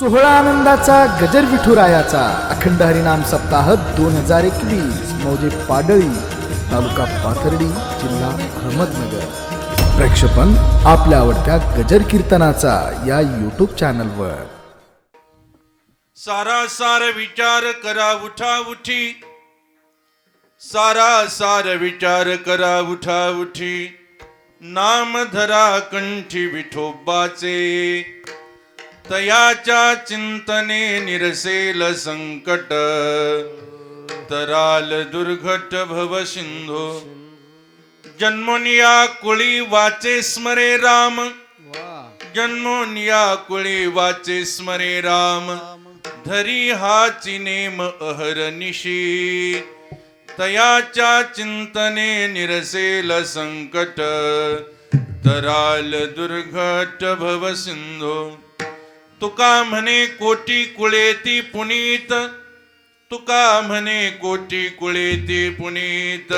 सोहळा आनंदाचा गजर विठुरायाचा अखंड हरिनाम सप्ताह 2021 मौजे पाडळी तालुका पाथर्डी जिल्हा अहमदनगर. प्रक्षेपण आपल्या आवडत्या गजर कीर्तनाचा या यूट्यूब चॅनलवर. सारासार विचार करा उठा उठी, सारासार विचार करा उठा उठी, नाम धरा कंठी विठोबाचे, तयाच्या चिंतने निरसेल संकट, तराल दुर्घट भव सिंधू. जन्मोनिया कुळी वाचे स्मरे राम, जन्मोनिया कुळी वाचे स्मरे राम, धरी हाची नेम अहरनिशी, तयाच्या चिंतने निरसेल संकट, तराल दुर्घट भव सिंधू. तुका म्हणे कोटी कुळेती पुनीत, तुका म्हणे कोटी कुळेती पुनीत,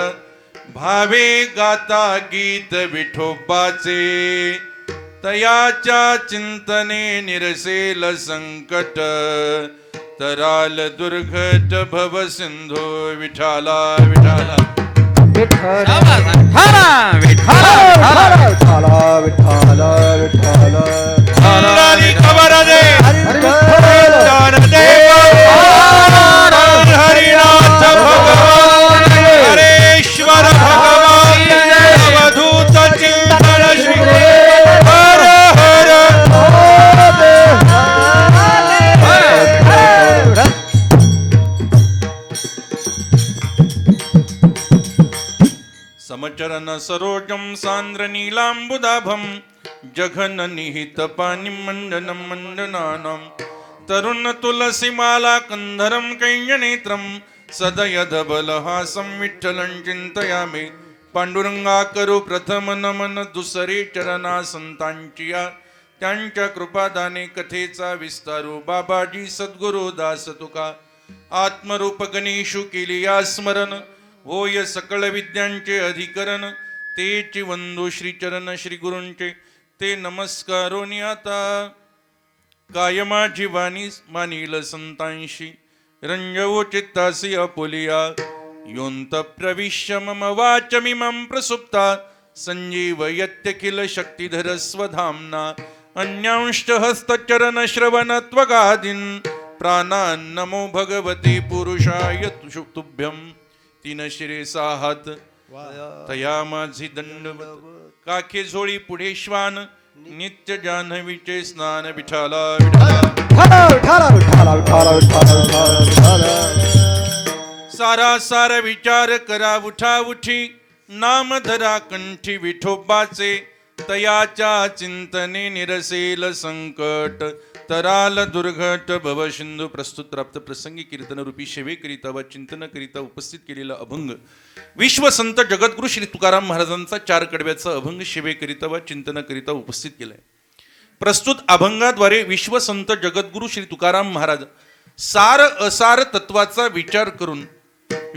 भावे गाता गीत विठोबाचे, तयाच्या चिंतने निरसेल संकट, तराल दुर्घट भव सिंधू. विठाला विठाला विठाला विठाला विठाला विठाला विठाला खबर दे हरिनाथ भगवान हरेश्वर भगवान अवधूत चिंतन श्री हर हर. समचरण सरोजम सांद्र नीलांबुदाभम, जघन निहित पानी मंडनम मंडनानम, तरुण तुलसी माला कंधरम कैयनेत्रम, सदय धबलहासम विठ्ठलं चिंतयामि. पांडुरंगा करू प्रथम नमन, दुसरे चरणा संतांचिया, त्यांच्या कृपादाने कथेचा विस्तारू. बाबाजी सद्गुरु दास तुका, आत्मरूप गणेशु केली या स्मरण, होय सकळ विद्यांचे अधिकरण, तेची वंदू श्रीचरण श्री गुरूंचे, ते नमस्कारोनी आता. काय माझी वाणी मानिल संतांशी, रंजवो चित्तासी अपुलिया, योंत प्रविश्य मम वाचमिमं प्रसुप्ता, संजीवयत्यखिल शक्तिधर स्वधाम्ना. अन्यांश्च हस्तचरण श्रवण त्वगादीन्, प्राणान् नमो भगवते पुरुषाय तुभ्यं. तीन शिरे साहात तया माझी दंडवत, काखे झोळी पुढे श्वान, नित्य जान्हवीचे स्नान. विठाला सारासार विचार करा उठा उठी, नाम धरा कंठी विठोबाचे, तयाच्या चिंतने निरसेल संकट, तराल दुर्घट भव सिंधू. प्रस्तुत प्राप्त प्रसंगी कीर्तन रूपी सेवेकरिता व चिंतन करिता उपस्थित केलेला अभंग विश्वसंत जगद्गुरु श्री तुकाराम महाराजांचा 4 कडव्याचा अभंग सेवेकरिता व चिंतनाकरिता उपस्थित केलाय. प्रस्तुत अभंगाद्वारे विश्वसंत जगद्गुरु श्री तुकाराम महाराज सार असार तत्वाचा विचार करून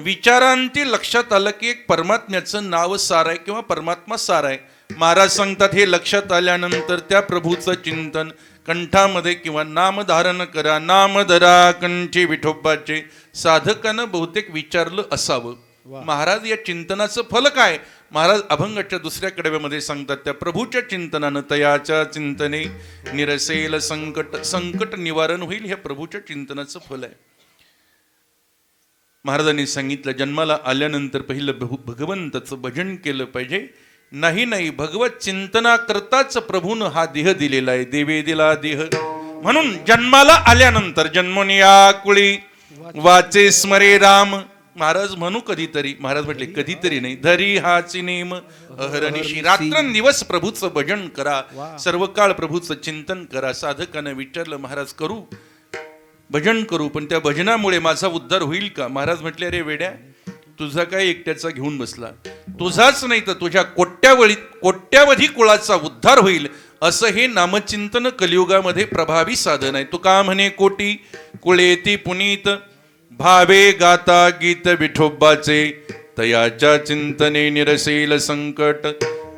विचारांती लक्षात आलं की एक परमात्म्याचं नाव सार आहे किंवा परमात्मा सार आहे. महाराज सांगतात हे लक्षात आल्यानंतर त्या प्रभूचं चिंतन कंठामध्ये किंवा नाम धारण करा, नाम धरा कंठी विठोबाचे. साधकानं बहुतेक विचारलं असावं महाराज या चिंतनाचं फल काय. महाराज अभंगाच्या 2ऱ्या कडव्यामध्ये सांगतात त्या प्रभूच्या चिंतनानं तयाच्या चिंतने निरसेल संकट, संकट निवारण होईल हे प्रभूच्या चिंतनाचं फल आहे. महाराजांनी सांगितलं जन्माला आल्यानंतर पहिलं भगवंताचं भजन केलं पाहिजे. नाही नाही भगवत चिंतना करताच प्रभून हा देह दिलेला आहे, देवे दिला देह. म्हणून जन्माला आल्यानंतर जन्मोनिया कुळी वाचे स्मरे राम. महाराज म्हणू कधीतरी, महाराज म्हटले कधीतरी नाही, धरी हाची नेम अहरनिशी. रात्रंदिवस प्रभूचं भजन करा, सर्व काळ प्रभूचं चिंतन करा. साधकानं विचारलं महाराज करू भजन करू, पण त्या भजनामुळे माझा उद्धार होईल का. महाराज म्हटले अरे वेड्या, तुझा काय एकट्याचा घेऊन बसला, तुझाच नाही तर तुझ्या कोट्यावधी कुळाचा उद्धार होईल असं हे नामचिंतन कलियुगामध्ये प्रभावी साधन आहे. तुका म्हणे कोटी कुळेती पुनीत, भावे गाता गीत विठोबाचे, तयाच्या चिंतने निरसेल संकट,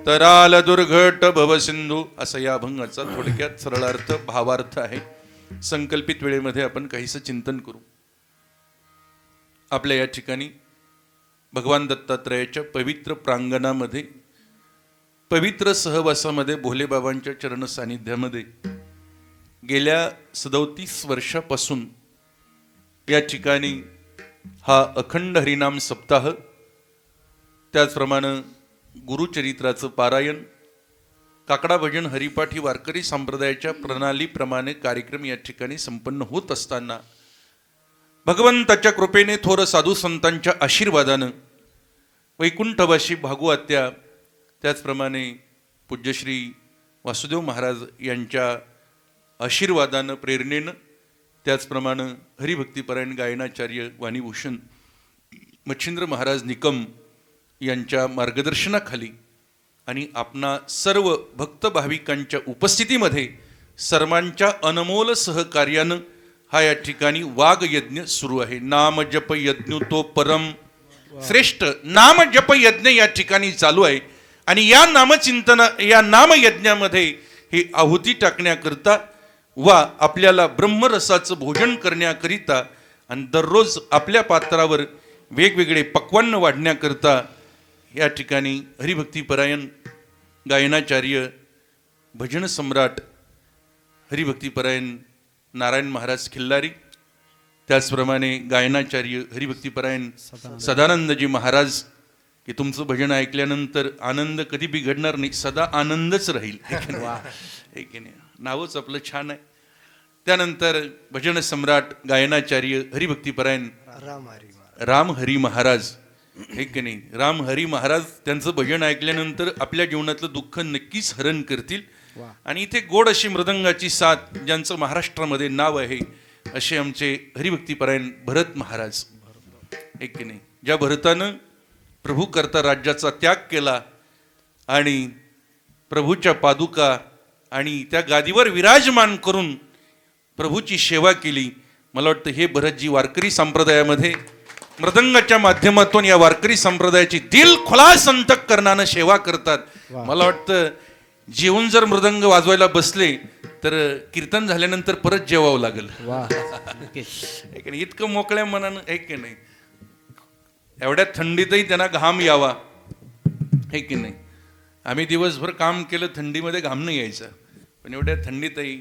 तराल दुर्घट भव सिंधू. असा या अभंगाचा थोडक्यात सरळ अर्थ भावार्थ आहे. संकल्पित वेळेमध्ये आपण काहीसं चिंतन करू. आपल्या या ठिकाणी भगवान दत्तात्रयाच्या पवित्र प्रांगणामध्ये, पवित्र सहवासामध्ये, भोलेबाबांच्या चरण सानिध्यामध्ये गेल्या 37 वर्षापासून या ठिकाणी हा अखंड हरिनाम सप्ताह, त्याचप्रमाणे गुरुचरित्राचं पारायण, काकडा भजन, हरिपाठ ही वारकरी संप्रदायाच्या प्रणालीप्रमाणे कार्यक्रम या ठिकाणी संपन्न होत असताना भगवंताच्या कृपेने, थोर साधू संतांच्या आशीर्वादानं वैकुंठवासी भागू आत्या, त्याचप्रमाणे पूज्यश्री वासुदेव महाराज यांच्या आशीर्वादानं, प्रेरणेनं, त्याचप्रमाणे हरिभक्तीपरायण गायनाचार्य वाणीभूषण मच्छिंद्र महाराज निकम यांच्या मार्गदर्शनाखाली आणि आपणा सर्व भक्त भाविकांच्या उपस्थितीमध्ये सर्वांच्या अनमोल सहकार्यानं हा या ठिकाणी वागयज्ञ सुरू आहे. नाम जप यज्ञ तो परम श्रेष्ठ नाम जप यज्ञ या ठिकाणी चालू आहे. आणि या नामचिंतन, या नामयज्ञामध्ये ही आहुती टाकण्याकरिता वा आपल्याला ब्रह्मरसाचं भोजन करण्याकरिता आणि दररोज आपल्या पात्रावर वेगवेगळे पक्वान्न वाढण्याकरिता या ठिकाणी हरिभक्तीपरायण गायनाचार्य, भजन सम्राट, हरिभक्तीपरायण नारायण महाराज खिल्लारी, त्याचप्रमाणे गायनाचार्य हरिभक्तीपरायण सदानंदजी महाराज, की तुमचं भजन ऐकल्यानंतर आनंद कधी बिघडणार नाही, सदा आनंदच राहील. हे की नाही, नावच आपलं छान आहे. त्यानंतर भजन सम्राट गायनाचार्य हरिभक्तीपरायण राम हरी महाराज, हे की नाही, राम हरी महाराज, त्यांचं भजन ऐकल्यानंतर आपल्या जीवनातलं दुःख नक्कीच हरण करतील. आणि इथे गोड अशी मृदंगाची साथ, ज्यांचं महाराष्ट्रामध्ये नाव आहे, असे आमचे हरिभक्तीपरायण भरत महाराज, हे की नाही, ज्या भरतानं प्रभू करता राज्याचा त्याग केला आणि प्रभूच्या पादुका आणि त्या गादीवर विराजमान करून प्रभूची सेवा केली. मला वाटतं हे भरतजी वारकरी संप्रदायामध्ये मृदंगाच्या माध्यमातून या वारकरी संप्रदायाची दिल खुलास अंतःकरणानं सेवा करतात. मला वाटतं जेवून जर मृदंग वाजवायला बसले तर कीर्तन झाल्यानंतर परत जेवावं लागेल. इतकं मोकळ्या मनानं, आहे की नाही, एवढ्या थंडीतही त्यांना घाम यावा, हे की नाही. आम्ही दिवसभर काम केलं, थंडीमध्ये घाम नाही यायचा, पण एवढ्या थंडीतही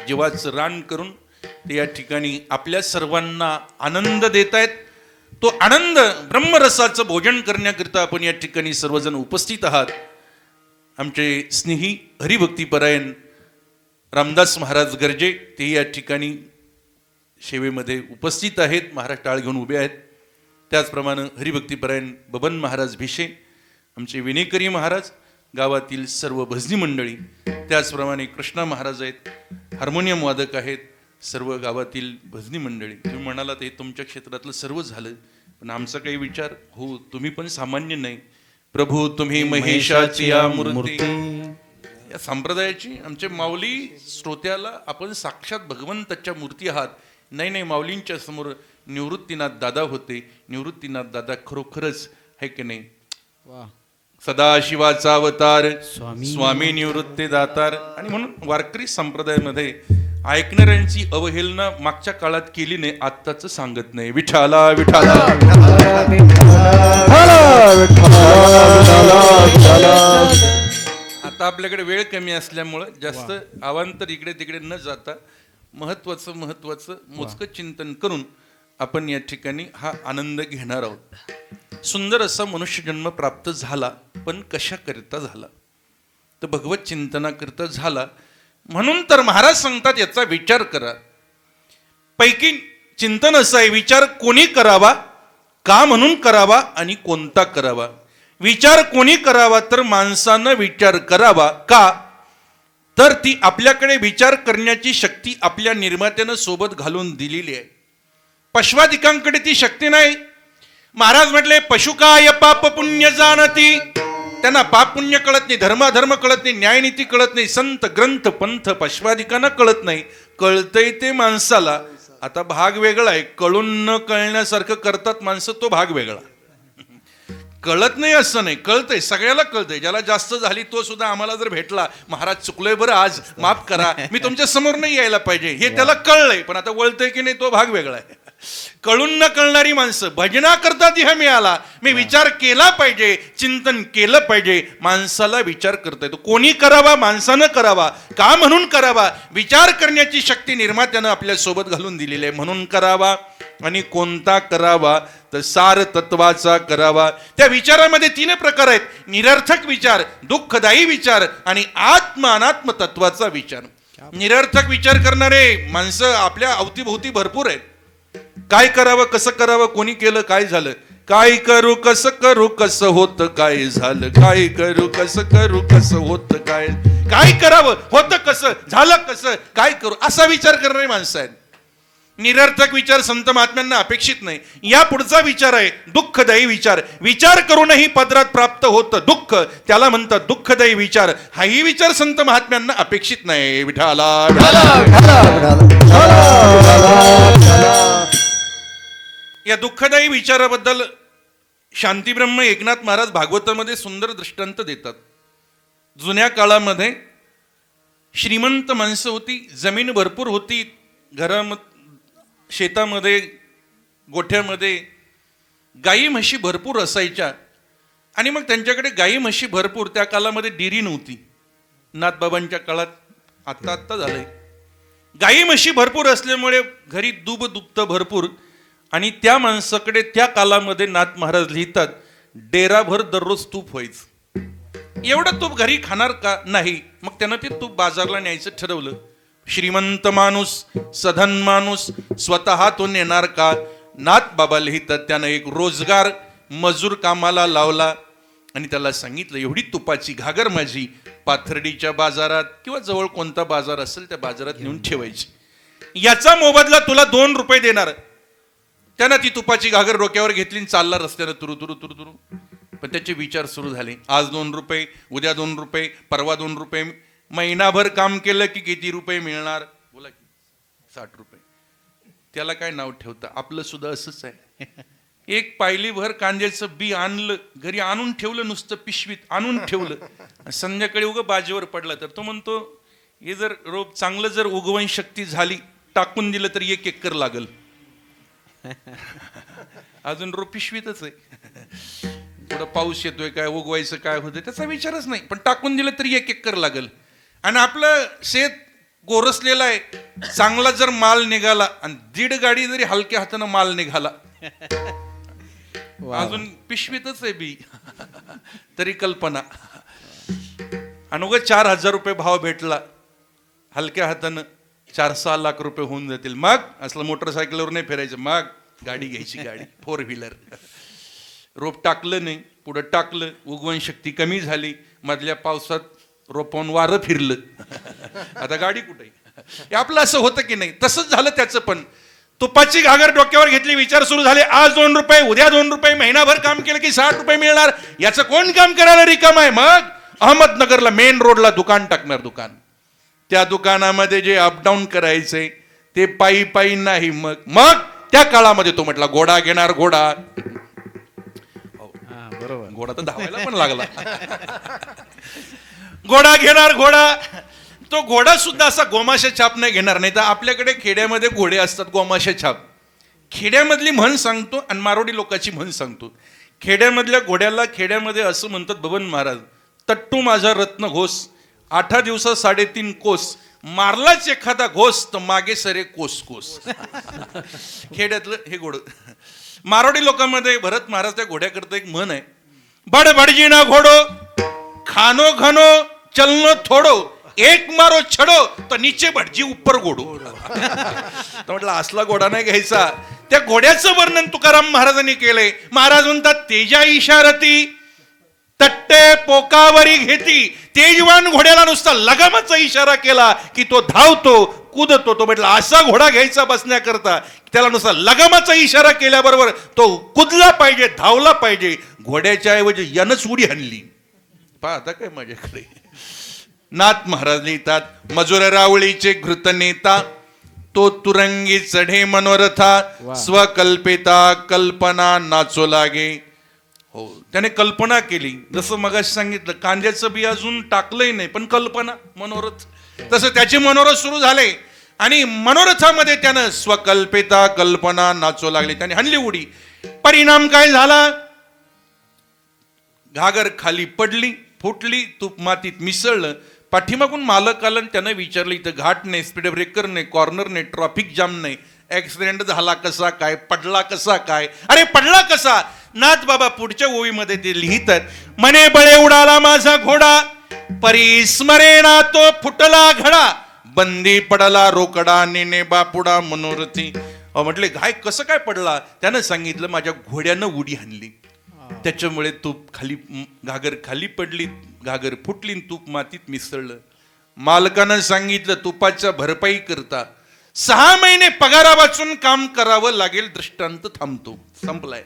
जीवाचं रान करून ते या ठिकाणी आपल्या सर्वांना आनंद देत आहेत. तो आनंद ब्रह्मरसाचं भोजन करण्याकरिता आपण या ठिकाणी सर्वजण उपस्थित आहात. आमचे स्नेही हरिभक्तीपरायण रामदास महाराज गर्जे, ते या ठिकाणी सेवेमध्ये उपस्थित आहेत, महाराज टाळ घेऊन उभे आहेत. त्याचप्रमाणे हरिभक्तीपरायण बबन महाराज भिशे, आमचे विनेकरी महाराज, गावातील सर्व भजनी मंडळी, त्याचप्रमाणे कृष्णा महाराज आहेत, हार्मोनियम वादक आहेत, सर्व गावातील भजनी मंडळी. तुम्ही म्हणालात हे तुमच्या क्षेत्रातलं सर्व झालं, पण आमचा काही विचार, हो तुम्ही पण सामान्य नाही. प्रभू तुम्ही महेशाची या मूर्ती, या संप्रदायाची आमचे माऊली श्रोत्याला आपण साक्षात भगवंताच्या मूर्ती आहात. नाही, माऊलींच्या समोर निवृत्तीनाथ दादा होते, निवृत्तीनाथ दादा खरोखरच, आहे की नाही, सदाशिवाचा अवतार, स्वामी निवृत्ती दातार. आणि म्हणून वारकरी संप्रदायामध्ये ऐकणाऱ्यांची अवहेलना मागच्या काळात केली नाही, आत्ताच सांगत नाही. विठाला विठाला. आता आपल्याकडे वेळ कमी असल्यामुळं जास्त अवांतर इकडे तिकडे न जाता महत्वाचं मोजकं चिंतन करून आपण या ठिकाणी हा आनंद घेणार आहोत. सुंदर असा मनुष्य जन्म प्राप्त झाला, पण कशाकरिता झाला? तर भगवत चिंतनाकरिता झाला. म्हणून तर महाराज सांगतात याचा विचार करा. पैकी चिंतन असं आहे, विचार कोणी करावा, का म्हणून करावा आणि कोणता करावा. विचार कोणी करावा तर माणसानं विचार करावा. का तर ती आपल्याकडे विचार करण्याची शक्ती आपल्या निर्मात्यानं सोबत घालून दिलेली आहे. पशवादिकांकडे ती शक्ती नाही. महाराज म्हटले पशुकाय पाप पुण्य जाणती, त्यांना पाप पुण्य कळत नाही, धर्माधर्म कळत नाही, न्यायनीती कळत नाही, संत ग्रंथ पंथ पशवादिकांना कळत नाही. कळतंय ते माणसाला. आता भाग वेगळा आहे, कळून न कळण्यासारखं करतात माणसं, तो भाग वेगळा. कळत नाही असं नाही, कळतंय, सगळ्याला कळतंय. ज्याला जास्त झाली तो सुद्धा आम्हाला जर भेटला, महाराज चुकलोय बरं आज, माफ करा, मी तुमच्या समोर नाही यायला पाहिजे, हे त्याला कळलंय. पण आता वळतंय की नाही तो भाग वेगळा आहे. कळून न कळणारी माणसं भजना करता देह मिळाला, मी विचार केला पाहिजे, चिंतन केलं पाहिजे. माणसाला विचार करता येतो. कोणी करावा? माणसानं करावा. का म्हणून करावा? विचार करण्याची शक्ती निर्मात्यानं आपल्या सोबत घालून दिलेली आहे, म्हणून करावा. आणि कोणता करावा? तर सार तत्वाचा करावा. त्या विचारामध्ये 3 प्रकार आहेत: निरर्थक विचार, दुःखदायी विचार आणि आत्म अनात्म तत्वाचा विचार. निरर्थक विचार करणारे माणसं आपल्या अवतीभोवती भरपूर आहेत. काय करावं, कसं करावं, कोणी केलं, काय झालं, काय करू कसं होतं, काय झालं, काय करू कसं होतं, काय करावं, होतं कसं, झालं कसं, काय करू, असा विचार करणारी माणसं आहेत. निरर्थक विचार संत महात्म्यांना अपेक्षित नाही. या पुढचा विचार आहे दुःखदायी विचार. विचार करूनही पदरात प्राप्त होतं दुःख, त्याला म्हणतात दुःखदायी विचार. हाही विचार संत महात्म्यांना अपेक्षित नाही. विठाला या दुःखदायी विचाराबद्दल शांतीब्रह्म एकनाथ महाराज भागवतामध्ये सुंदर दृष्टांत देतात. जुन्या काळामध्ये श्रीमंत माणसं होती, जमीन भरपूर होती, घरामध्ये, शेतामध्ये, गोठ्यामध्ये गाई म्हशी भरपूर असायच्या. आणि मग त्यांच्याकडे गाई म्हशी भरपूर. त्या काळामध्ये डेअरी नव्हती, नाथबाबांच्या काळात, आत्ता झालंय. गाई म्हशी भरपूर असल्यामुळे घरी दूध दुभतं भरपूर. आणि त्या माणसाकडे त्या काळामध्ये नाथ महाराज लिहितात, डेराभर दररोज तूप व्हायचं. एवढं तूप घरी खाणार का? नाही. मग त्यानं ते तूप बाजारला न्यायचं ठरवलं. श्रीमंत माणूस, सधन माणूस स्वतः तो नेणार का? नाथ बाबा लिहितात, त्यानं एक रोजगार मजूर कामाला लावला आणि त्याला सांगितलं, एवढी तुपाची घागर माझी पाथर्डीच्या बाजारात किंवा जवळ कोणता बाजार असेल त्या बाजारात नेऊन ठेवायची, याचा मोबदला तुला 2 रुपये देणार. त्यानं ती तुपाची घागर डोक्यावर घेतली आणि चालला रस्त्यानं तुरु तुरु तुरु तुरु. पण त्याचे विचार सुरू झाले, आज 2 रुपये, उद्या 2 रुपये, परवा 2 रुपये. महिनाभर काम केलं की किती रुपये मिळणार? बोला की 60 रुपये. त्याला काय नाव ठेवतं? आपलं सुद्धा असंच आहे. एक पायलीभर कांद्याचं बी आणलं, घरी आणून ठेवलं, नुसतं पिशवीत आणून ठेवलं. संध्याकाळी उगं बाजीवर पडला तर तो म्हणतो, हे जर रोप चांगलं जर उगवण शक्ती झाली, टाकून दिलं तर 1 एकर लागल. अजून रोप पिशवीतच आहे. थोडं पाऊस येतोय, काय उगवायचं, काय होतं त्याचा विचारच नाही. पण टाकून दिलं तरी 1 एकर लागल. आणि आपलं शेत गोरसलेलं आहे, चांगला जर माल निघाला आणि 1.5 गाडी जरी हलक्या हातानं माल निघाला, अजून पिशवीतच आहे बी, तरी कल्पना. आणि उगा 4,000 रुपये भाव भेटला हलक्या हातानं, 4-6 लाख रुपये होऊन जातील. मग असलं मोटरसायकलवर नाही फिरायचं, मग गाडी घ्यायची, गाडी 4 व्हीलर. रोप टाकलं नाही, पुढं टाकलं, उगवण शक्ती कमी झाली, मधल्या पावसात रोपावून वारं फिरलं, आता गाडी कुठे? आपलं असं होतं की नाही? तसंच झालं त्याचं पण. तुपाची घागर डोक्यावर घेतली, विचार सुरू झाले, आज 2 रुपये, उद्या 2 रुपये, महिनाभर काम केलं की 60 रुपये मिळणार. याचं कोण काम करायला रिकाम आहे? मग अहमदनगरला मेन रोडला दुकान टाकणार. दुकान, त्या दुकानामध्ये जे अपडाऊन करायचे ते पायी पायी नाही. मग त्या काळामध्ये तो म्हटला, घोडा घेणार घोडा. बरोबर, घोडा तर धावायला पण लागला. घोडा घेणार घोडा. तो घोडा सुद्धा असा गोमाशा छाप नाही घेणार. नाही तर आपल्याकडे खेड्यामध्ये घोडे असतात गोमाशा छाप. खेड्यामधली म्हण सांगतो आणि मारोडी लोकांची म्हण सांगतो. खेड्यामधल्या घोड्याला खेड्यामध्ये असं म्हणतात बबन महाराज, तट्टू माझा रत्न घोस, 8 दिवसात 3.5 कोस, मारलाच एखादा घोस तर मागे सरे कोस कोस. खेड्यातलं हे घोड. मारोडी लोकांमध्ये भरत महाराज त्या घोड्याकरता एक म्हण आहे, बडबडजी ना घोडो, खानो घनो चलनो थोडो, एक मारो छडो तर नीचे भटजी ऊपर घोडो. तर म्हटलं असला घोडा नाही घ्यायचा. त्या घोड्याचं वर्णन तुकाराम महाराजांनी केलंय. महाराज म्हणतात, तेजा इशारती तट्टे पोकावरी घेती. तेजवान घोड्याला नुसता लगामाचा इशारा केला की तो धावतो, कुदतो. तो म्हटलं असा घोडा घ्यायचा बसण्याकरता, त्याला नुसता लगामाचा इशारा केल्याबरोबर तो कुदला पाहिजे, धावला पाहिजे. घोड्याच्या ऐवजी यानंच उडी हल्ली. पाहता काय माझ्याकडे. नाथ महाराज लिहितात, मजूर रावळीचे घृत नेता, तो तुरंगी चढे मनोरथा, स्वकल्पिता कल्पना नाचो लागे. हो, त्याने कल्पना केली. जसं मगाशी सांगितलं, कांद्याचं बी अजून टाकलंही नाही, पण कल्पना, मनोरथ. तसं त्याचे मनोरथ सुरू झाले आणि मनोरथामध्ये त्यानं स्वकल्पिता कल्पना नाचू लागली. त्याने हाणली उडी. परिणाम काय झाला? घागर खाली पडली, फुटली, तूप मातीत मिसळलं. पाठीमागून मालक आलं, त्यानं विचारलं, इथं घाट नाही, स्पीड ब्रेकर नाही, कॉर्नर नाही, ट्रॉफिक जाम नाही, ऍक्सिडेंट झाला कसा काय, पडला कसा काय? अरे पडला कसा? नाथ बाबा पुढच्या ओळीमध्ये ते लिहितात, मने बळे उडाला माझा घोडा, परिस्मरेना तो फुटला घडा, बंदी पडला रोकडा, नेने बापुडा मनोरथी. म्हटले घाय कसं काय पडला? त्यानं सांगितलं, माझ्या घोड्यानं उडी हाणली, त्याच्यामुळे तूप खाली, घागर खाली पडली, घागर फुटली, तूप मातीत मिसळलं. मालकानं सांगितलं, तुपाच्या भरपाई करता 6 महिने पगारा वाचून काम करावं लागेल. दृष्टांत थांबतो, संपलाय.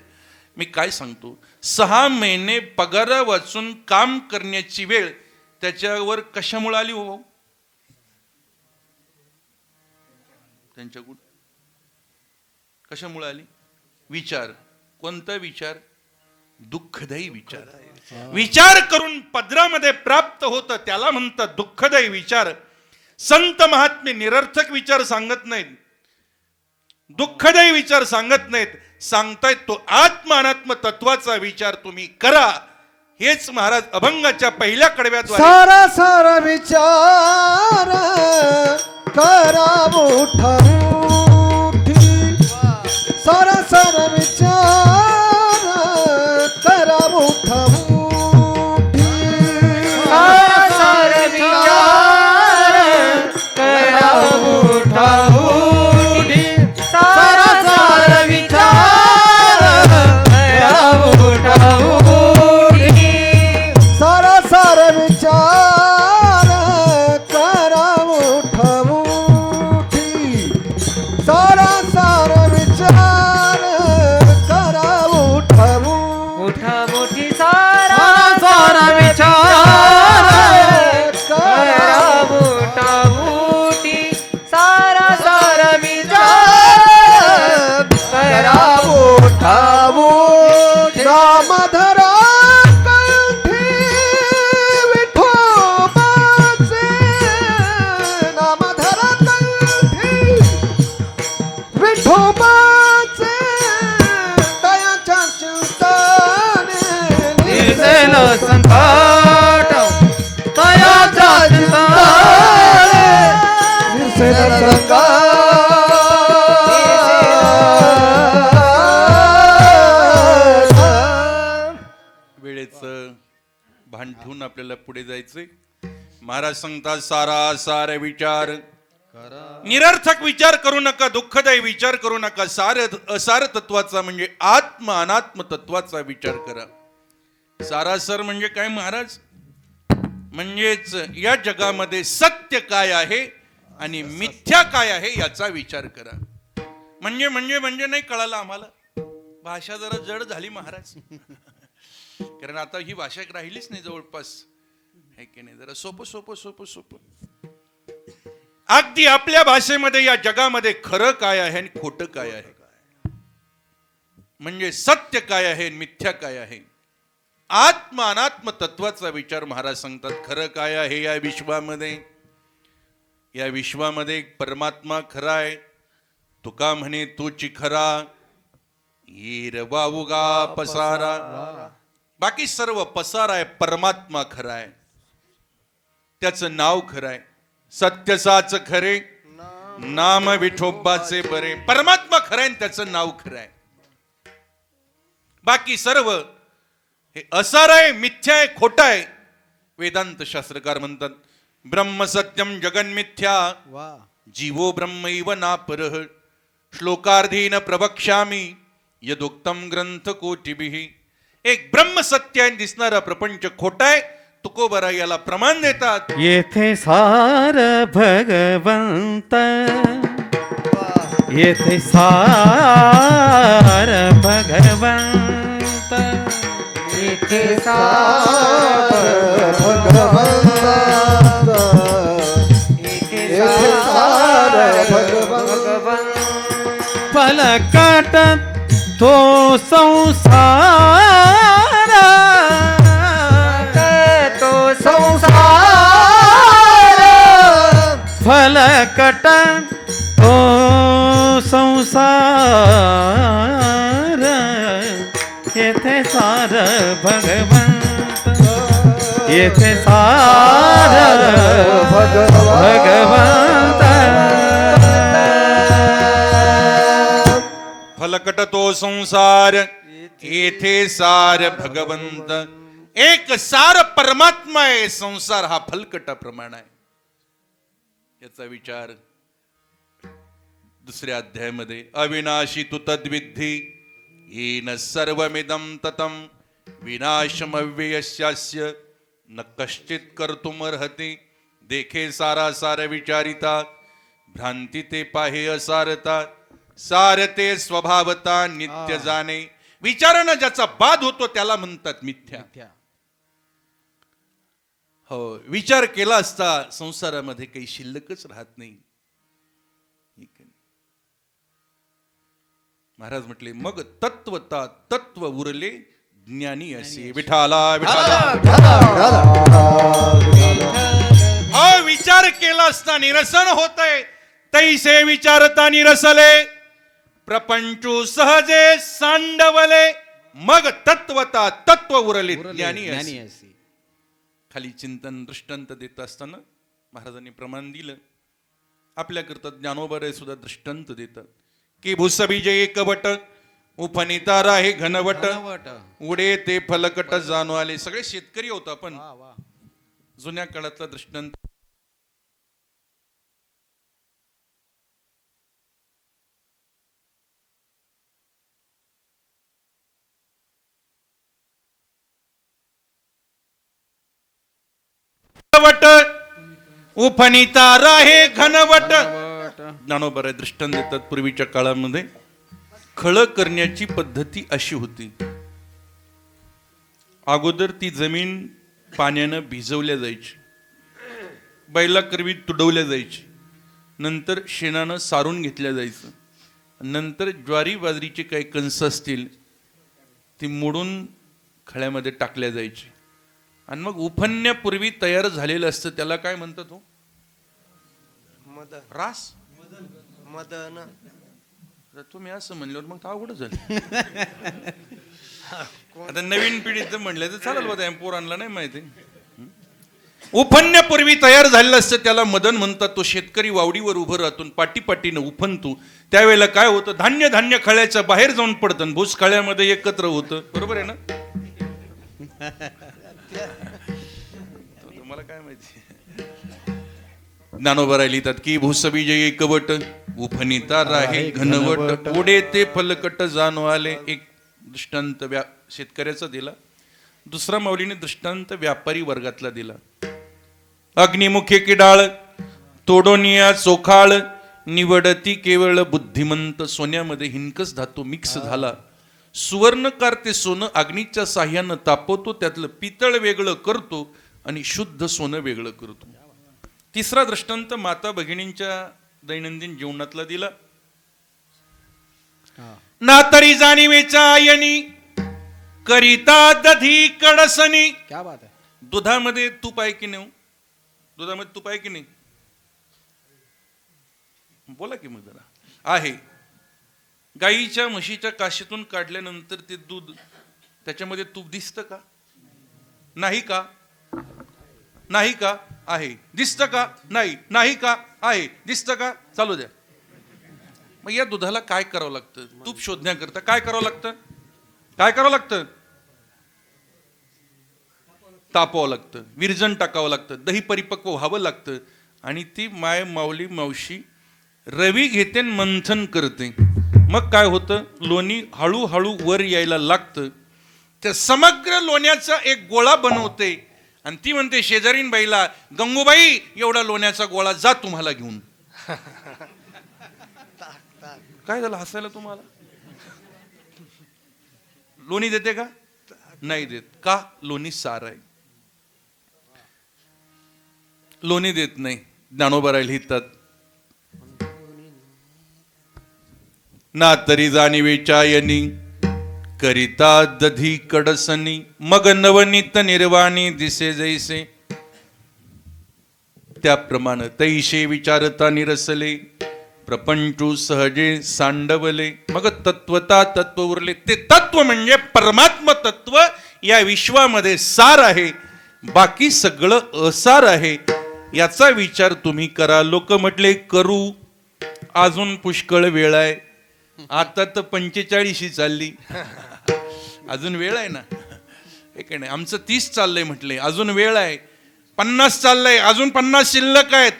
मी काय सांगतो, 6 महिने पगारा वाचून काम करण्याची वेळ त्याच्यावर कशामुळे आली हो? त्यांच्याकडून कशामुळे आली? विचार. कोणता विचार? दुःखदायी विचार. विचार करून पदरामध्ये प्राप्त होतं त्याला म्हणतात दुःखदायी विचार. संत महात्मे निरर्थक विचार सांगत नाहीत, दुःखदायी विचार सांगत नाहीत, सांगतायत तो आत्म अनात्म तत्वाचा विचार तुम्ही करा. हेच महाराज अभंगाच्या पहिल्या कडव्याद्वारे सारा सारा विचार करा मोठा मोठी, सारा सारा विचार करा मोठा मोठी, सारा सारा विचार करा मोठा मोठी, सारा सारा विचार करा मोठा मोठी, सारा सारा विचार करा मोठा मोठी, सारा सारा विचार करा मोठा मोठा मोठी, सारा सारा विचार करा मोठा मोठी, सारा सारा विचार करा मोठा मोठी. नामधरा कंठी विठोबाचे, नामधरा कंठी विठोबाचे, दयाच्या चिंतने निरसेल संकट, दयाच्या चिंतने निरसेल संकट. वेळेचं भान ठेवून आपल्याला पुढे जायचंय. महाराज सांगतात, सारा सारा विचार, निरर्थक विचार करू नका, दुःखदायी विचार करू नका, असार तत्वाचा म्हणजे आत्म अनात्म तत्वाचा विचार करा. सारासर म्हणजे काय महाराज? म्हणजेच या जगामध्ये सत्य काय आहे आणि मिथ्या काय आहे याचा विचार करा. म्हणजे म्हणजे म्हणजे नाही कळालं आम्हाला. भाषा जरा जड झाली महाराज, कारण आता ही भाषा राहिलीच नाही जवळपास, है की नाही? जरा सोपं सोपं सोपं सोपं. अगदी आपल्या भाषेमध्ये या जगामध्ये खरं काय आहे आणि खोटं काय आहे, म्हणजे सत्य काय आहे मिथ्या काय आहे, आत्म अनात्म तत्वाचा विचार महाराज सांगतात. खरं काय आहे या विश्वामध्ये? या विश्वामध्ये परमात्मा खरा आहे. तुका म्हणे तोची खरा, येरवा उगा पसारा. बाकी सर्व पसारा आहे, परमात्मा खरा आहे, त्याचं नाव खरं आहे. सत्यसाच खरे, नाम विठोबाचे बरे. परमात्मा खरं आहे, त्याचं नाव खरं आहे. बाकी सर्व हे असार आहे, मिथ्या आहे, खोटा आहे. वेदांत शास्त्रकार म्हणतात, ब्रह्म सत्यम जगन्मिथ्या, जीवो ब्रह्मैव नापरः, श्लोकार्धीन प्रवक्ष्यामि यदुक्तम ग्रंथ कोटिभिः. एक ब्रह्म सत्य आहे, दिसणारा प्रपंच खोटा आहे. तुकोबरा याला प्रमाण देतात. येथे सार भगवंत, येथे सार भगवंत, येथे सार भगवंत, येथे सार भगवंत. पलकट तो संसार, फलकट ओ संसार येथे सार भगवंत येथे सार भगवंत फलकट तो संसार येथे सार भगवंत. एक सार परमात्मा आहे, संसार हा फलकटाप्रमाणे आहे. याचा विचार दुसऱ्या अध्यायामध्ये अविनाशी तु तद्विद्धी येन सर्वमिदं ततं विनाशमव्ययस्यास्य न कश्चित कर्तुमर्हति. देखे सारा सार विचारिता भ्रांती ते पाहे असारता. सारते स्वभावता नित्य जाणे. विचारानं ज्याचा बाद होतो त्याला म्हणतात मिथ्या. हो, विचार केला असता संसारामध्ये काही शिल्लकच राहत नाही. महाराज म्हटले मग तत्वता तत्व उरले ज्ञानी असे. विठाला विठाला. हा विचार केला असता निरसन होतय. तैसे विचारता निरसले प्रपंचू सहजे सांडवले. मग तत्वता तत्व उरले ज्ञानी असे. खाली चिंतन दृष्टांत देत असताना महाराजांनी प्रमाण दिलं. आपल्याकरता ज्ञानोबरे सुद्धा दृष्टांत देतात की भूसबीज एकवट उपनिता राहे घनवट उडे ते फलकट जाणू आले. सगळे शेतकरी होता पण जुन्या काळातला दृष्टांत. उपनिता राहे घनवट. ज्ञानोबा दृष्टांत देतात. पूर्वीच्या काळामध्ये खळ करण्याची पद्धती अशी होती. अगोदर ती जमीन पाण्यानं भिजवल्या जायची, बैलाकरवी तुडवल्या जायची, नंतर शेणानं सारून घेतल्या जायचं, नंतर ज्वारी बाजरीचे काही कणस असतील ती मोडून खळ्यामध्ये टाकल्या जायची. आणि मग उफणण्यापूर्वी तयार झालेलं असतं त्याला काय म्हणतात हो? रास मदन. तुम्ही असं म्हणल्यावर मग अवघड झालं. आता नवीन पिढीचं म्हणलं तर चालेल बघा, पोरांना नाही माहिती. उफणण्यापूर्वी तयार झालेलं असतं त्याला मदन म्हणतात. तो शेतकरी वावडीवर उभं राहतो, पाटीपाटीनं उफणतो. त्यावेळेला काय होतं, धान्य धान्य खळ्याच्या बाहेर जाऊन पडतं, भूस खळ्यामध्ये एकत्र होतं. बरोबर आहे ना? तुम्हाला काय माहिती. ज्ञानोबा लिहितात की भूसबीज एकवट उफणिता राहे घनवट उडे ते फलकट जाणू आले. एक दृष्टांत शेतकऱ्याचा दिला. दुसरा माऊलीने दृष्टांत व्यापारी वर्गातला दिला. अग्निमुखे किडाळ तोडोनिया चोखाळ निवडती केवळ बुद्धिमंत. सोन्यामध्ये हिनकस धातू मिक्स झाला. सुवर्णकार ते सोनं अग्नीच्या साह्यानं तापवतो, त्यातलं पितळ वेगळं करतो आणि शुद्ध सोनं वेगळं करतो. तिसरा दृष्टांत माता भगिनींच्या दैनंदिन जीवनातला दिला. ना तरी जाणीवेच्या आयनी करिता दधी कडसनी. क्या बात है. दुधामध्ये तूप आहे की नाही? दुधामध्ये तूप आहे की नाही? बोला की मग जरा. आहे. गाईच्या म्हशीच्या काशीतून काढल्यानंतर ते दूध त्याच्यामध्ये तूप दिसतं का? नाही का? नाही का? आहे. दिसतं का? नाही. नाही का? आहे. दिसतं का? चालू द्या. मग या दुधाला काय करावं लागतं? तूप शोधण्याकरता काय करावं लागतं? काय करावं लागतं? तापवावं लागतं, विरजण टाकावं लागतं, दही परिपक्व व्हावं लागतं. आणि ती माय माऊली मावशी रवी घेते मंथन करते. मग काय होतं, लोणी हळूहळू वर यायला लागतं. त्या समग्र लोण्याचा एक गोळा बनवते आणि ती म्हणते शेजारीन बाईला, गंगूबाई एवढा लोण्याचा गोळा जा तुम्हाला घेऊन. काय झालं हसायला तुम्हाला? लोणी देते का? नाही देत. का? लोणी सार आहे. लोणी देत नाही. ज्ञानोबा लिहितात, ना तरी जाणीवेच्यायनी करिता दधी कडसनी. मग नवनीत निर्वाणी दिसे जैसे. त्याप्रमाणे तैशे विचारता निरसले प्रपंचू सहजे सांडवले. मग तत्वता तत्व उरले. ते तत्व म्हणजे परमात्म तत्व या विश्वामध्ये सार आहे, बाकी सगळं असार आहे. याचा विचार तुम्ही करा. लोक म्हटले करू, अजून पुष्कळ वेळ आहे. आता तर 45 चालली, अजून वेळ आहे ना. हे काय नाही, आमचं 30 चाललंय म्हटले, अजून वेळ आहे. 50 चाललंय, अजून 50 शिल्लक आहेत.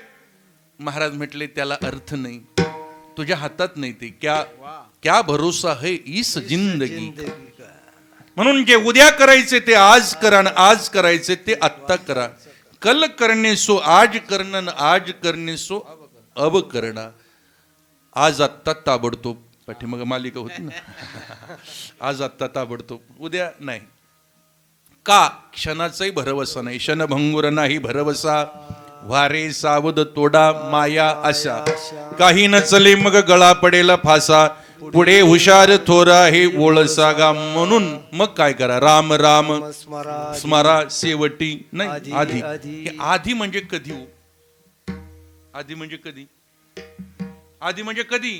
महाराज म्हटले त्याला अर्थ नाही, तुझ्या हातात नाही ते. क्या भरोसा है इस जिंदगी. म्हणून जे उद्या करायचे ते आज करा, आज करायचे ते आत्ता करा. कल करणे सो आज करणं, आज करणे सो अब करणं. आज आत्ता ताबडतोब. पाठीमाग मालिका होती ना, आज आत्ता ताबडतोब, उद्या नाही. का? क्षणाचाही भरवसा नाही, क्षणभंगुर नाही भरवसा. वारे सावध तोडा माया आशा, काही न चले मग गळा पडेल फासा. पुढे हुशार थोरा हे ओळसा गा. म्हणून मग काय करा? राम राम स्मरा शेवटी नाही आधी. हे आधी म्हणजे कधी हो? आधी म्हणजे कधी? आधी म्हणजे कधी?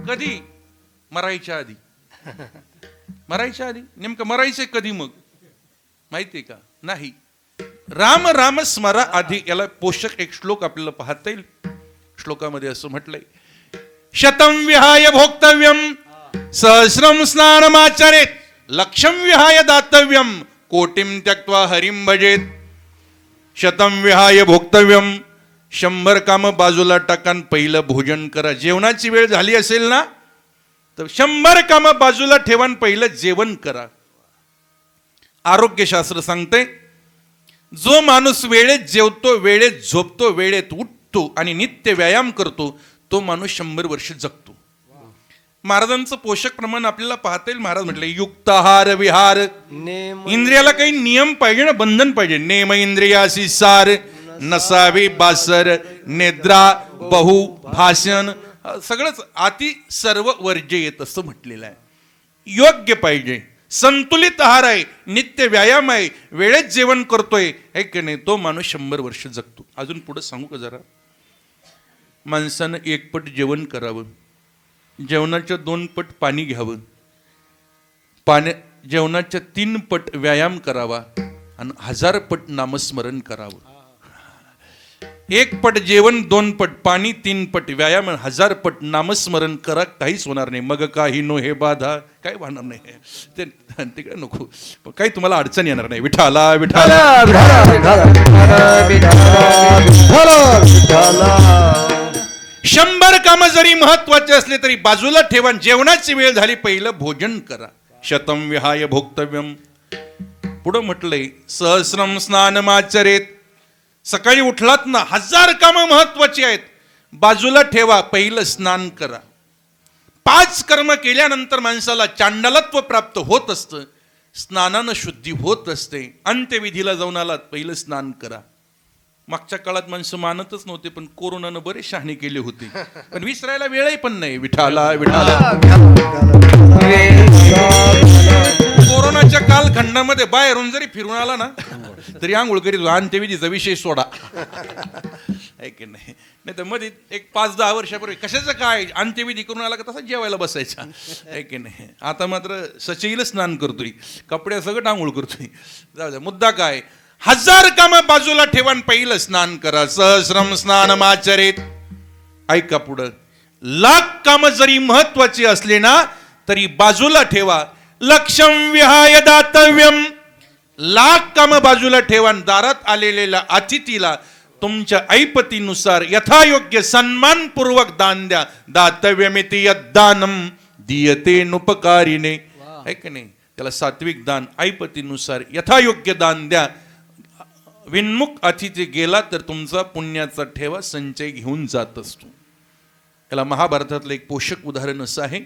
कधी? मरायच्या आधी. मरायच्या आधी. नेमकं मरायचंय कधी मग माहितीये का? नाही. राम राम स्मरा आधी. याला पोषक एक श्लोक आपल्याला पाहता येईल. श्लोकामध्ये असं म्हटलंय, शतं विहाय भोक्तव्यम सहस्रम स्नानमाचरेत लक्षं विहाय दातव्यम कोटिं त्यक्त्वा हरिं भजेत. शतं विहाय भोक्तव्यम, 100 काम बाजूला टाकान पहिलं भोजन करा. जेवणाची वेळ झाली असेल ना तर 100 काम बाजूला ठेवान पहिलं जेवण करा. आरोग्यशास्त्र सांगते, जो माणूस वेळेत जेवतो, वेळेत झोपतो, वेळेत उठतो आणि नित्य व्यायाम करतो, तो माणूस 100 वर्ष जगतो. महाराजांचं पोषक प्रमाण आपल्याला पाहता येईल. महाराज म्हटले युक्ताहार विहार. इंद्रियाला काही नियम पाहिजे ना, बंधन पाहिजे. नेम इंद्रियासी सार नसावे बासर. निद्रा बहु भाषण सगळंच अति सर्व वर्ज्येत असं म्हटलेलं आहे. योग्य पाहिजे, संतुलित आहार आहे, नित्य व्यायाम आहे, वेळेत जेवण करतोय, है की नाही, तो माणूस 100 वर्ष जगतो. अजून पुढे सांगू का जरा? माणसानं 1 पट जेवण करावं, जेवणाच्या 2 पट पाणी घ्यावं, जेवणाच्या 3 पट व्यायाम करावा आणि 1000 पट नामस्मरण करावं. 1 पट जेवण, 2 पट पाणी, 3 पट व्यायाम, 1000 पट नामस्मरण करा. काहीच होणार नाही. मग काही नो हे बाधा, काही होणार नाही. ते तिकडे नको, काही तुम्हाला अडचण येणार नाही. विठाला विठाला. 100 कामं जरी महत्वाचे असले तरी बाजूला ठेवा. जेवणाची वेळ झाली पहिलं भोजन करा. शतं विहाय भोक्तव्यम. पुढं म्हटलंय सहस्रम स्नानमाचरेत. सकाळी उठलात ना, 1000 कामं महत्वाची आहेत, बाजूला ठेवा, पहिलं स्नान करा. 5 कर्म केल्यानंतर माणसाला चांडालत्व प्राप्त होत असतं. स्नानानं शुद्धी होत असते. अंत्यविधीला जाऊन आलात, पहिलं स्नान करा. मागच्या काळात माणसं मानतच नव्हते, पण कोरोनानं बरेच शहाणे केले होते. पण विसरायला वेळही पण नाही. विठाला विठाला. कोरोनाच्या कालखंडामध्ये बाहेरून जरी फिरून आला ना तरी आंघोळ करीत अंत्यविधीचा विषय सोडा. आहे की नाही? नाही तर मध्ये एक 5-10 वर्षापूर्वी कशाचं काय अंत्यविधी करून आला का तसा जेवायला बसायचा. आहे की नाही? आता मात्र सचैल स्नान करतोय, कपड्या सगळं आंघोळ करतोय. जाऊ द्या. मुद्दा काय? 1000 कामं बाजूला ठेवान पहिलं स्नान करा. सहस्रम स्नानमाचरेत. ऐका पुढं, 1,00,000 कामं जरी महत्वाची असले ना तरी बाजूला ठेवा. लक्षं विहाय दातव्यम. 1,00,000 कामं बाजूला ठेवा. दारात आलेल्या अतिथीला तुमच्या ऐपतीनुसार यथायोग्य सन्मानपूर्वक दान द्या. दातव्यमिति यद्दानम दीयते नुपकारिणे. आहे की नाही? त्याला सात्विक दान, ऐपतीनुसार यथायोग्य दान द्या. विन्मुख अतिथी गेला तर तुमचा पुण्याचा ठेवा संचय घेऊन जात असतो. याला महाभारतातलं एक पोषक उदाहरण असं आहे.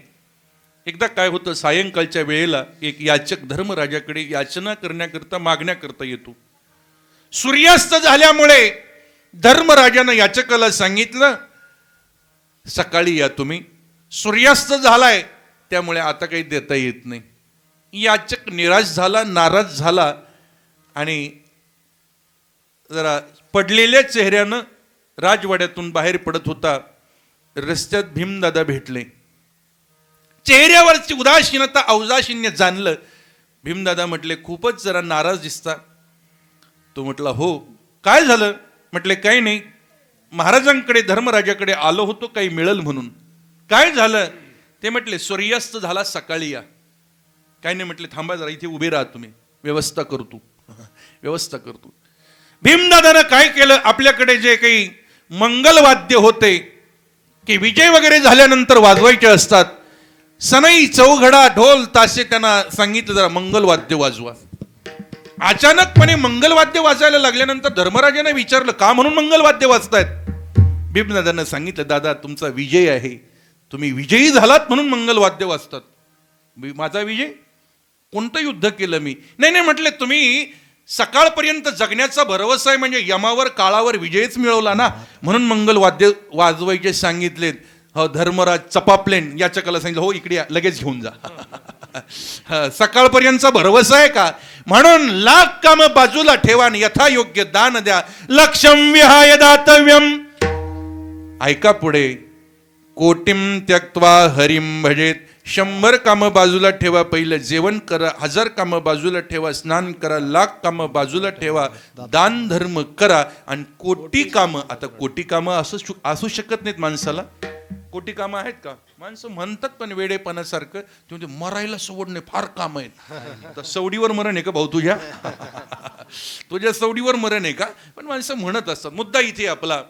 एकदा काय होतं, सायंकाळच्या वेळेला एक याचक धर्मराजाकडे याचना करण्याकरता, मागण्याकरता येतो. सूर्यास्त झाल्यामुळे धर्मराजानं याचकाला सांगितलं, सकाळी या तुम्ही, सूर्यास्त झालाय त्यामुळे आता काही देता येत नाही. याचक निराश झाला, नाराज झाला आणि जरा पडलेल्या चेहऱ्यानं राजवाड्यातून बाहेर पडत होता. रस्त्यात भीमदादा भेटले. चेहऱ्यावरची उदासीनता औदासीन्य जाणलं. भीमदादा म्हटले, खूपच जरा नाराज दिसता. तो म्हटला, हो काय झालं? म्हटले, काही नाही, महाराजांकडे धर्मराजाकडे आलो होतो काही मिळेल म्हणून. काय झालं? ते म्हटले, सूर्यास्त झाला, सकाळी या. काय नाही म्हटले, थांबा जरा इथे उभे राहा तुम्ही, व्यवस्था करतो. व्यवस्था करतो. भीमदादानं काय केलं, आपल्याकडे जे काही मंगलवाद्य होते की विजय वगैरे झाल्यानंतर वाजवायचे असतात, सनई चौघडा ढोल ताशे, त्यांना सांगितलं जरा मंगलवाद्य वाजवा. अचानकपणे मंगलवाद्य वाजायला लागल्यानंतर धर्मराजाने विचारलं, का म्हणून मंगलवाद्य वाजतायत? भीमदादानं सांगितलं, दादा तुमचा विजय आहे, तुम्ही विजयी झालात म्हणून मंगलवाद्य वाजतात. माझा विजय? कोणतं युद्ध केलं मी? नाही नाही म्हटले, तुम्ही सकाळपर्यंत जगण्याचा भरवसा आहे म्हणजे यमावर काळावर विजयच मिळवला ना, म्हणून मंगलवाद्य वाजवायचे सांगितलेत. हो धर्मराज चपापलेन या चकाला सांगितलं, हो इकडे या, लगेच घेऊन जा. सकाळपर्यंतचा भरवसा आहे का? म्हणून लाख काम बाजूला ठेवा आणि यथायोग्य दान द्या. लक्ष्यम विहाय दातव्यम. ऐका पुढे, कोटीम त्यक्त्वा हरिम भजेत. 100 कामं बाजूला ठेवा, पहिलं जेवण करा, 1000 कामं बाजूला ठेवा, स्नान करा, लाख कामं बाजूला ठेवा, दान धर्म करा, आणि कोटी कामं. आता कोटी कामं असू शकत नाहीत माणसाला. कोटी कामं आहेत का? माणसं म्हणतात पण वेडेपणासारखं, ते म्हणते मरायला सवड नाही, फार काम आहेत. सवडीवर मरण आहे का भाऊ तुझ्या? तुझ्या सवडीवर मरण आहे का? पण माणसं म्हणत असतात. मुद्दा इथे आपला,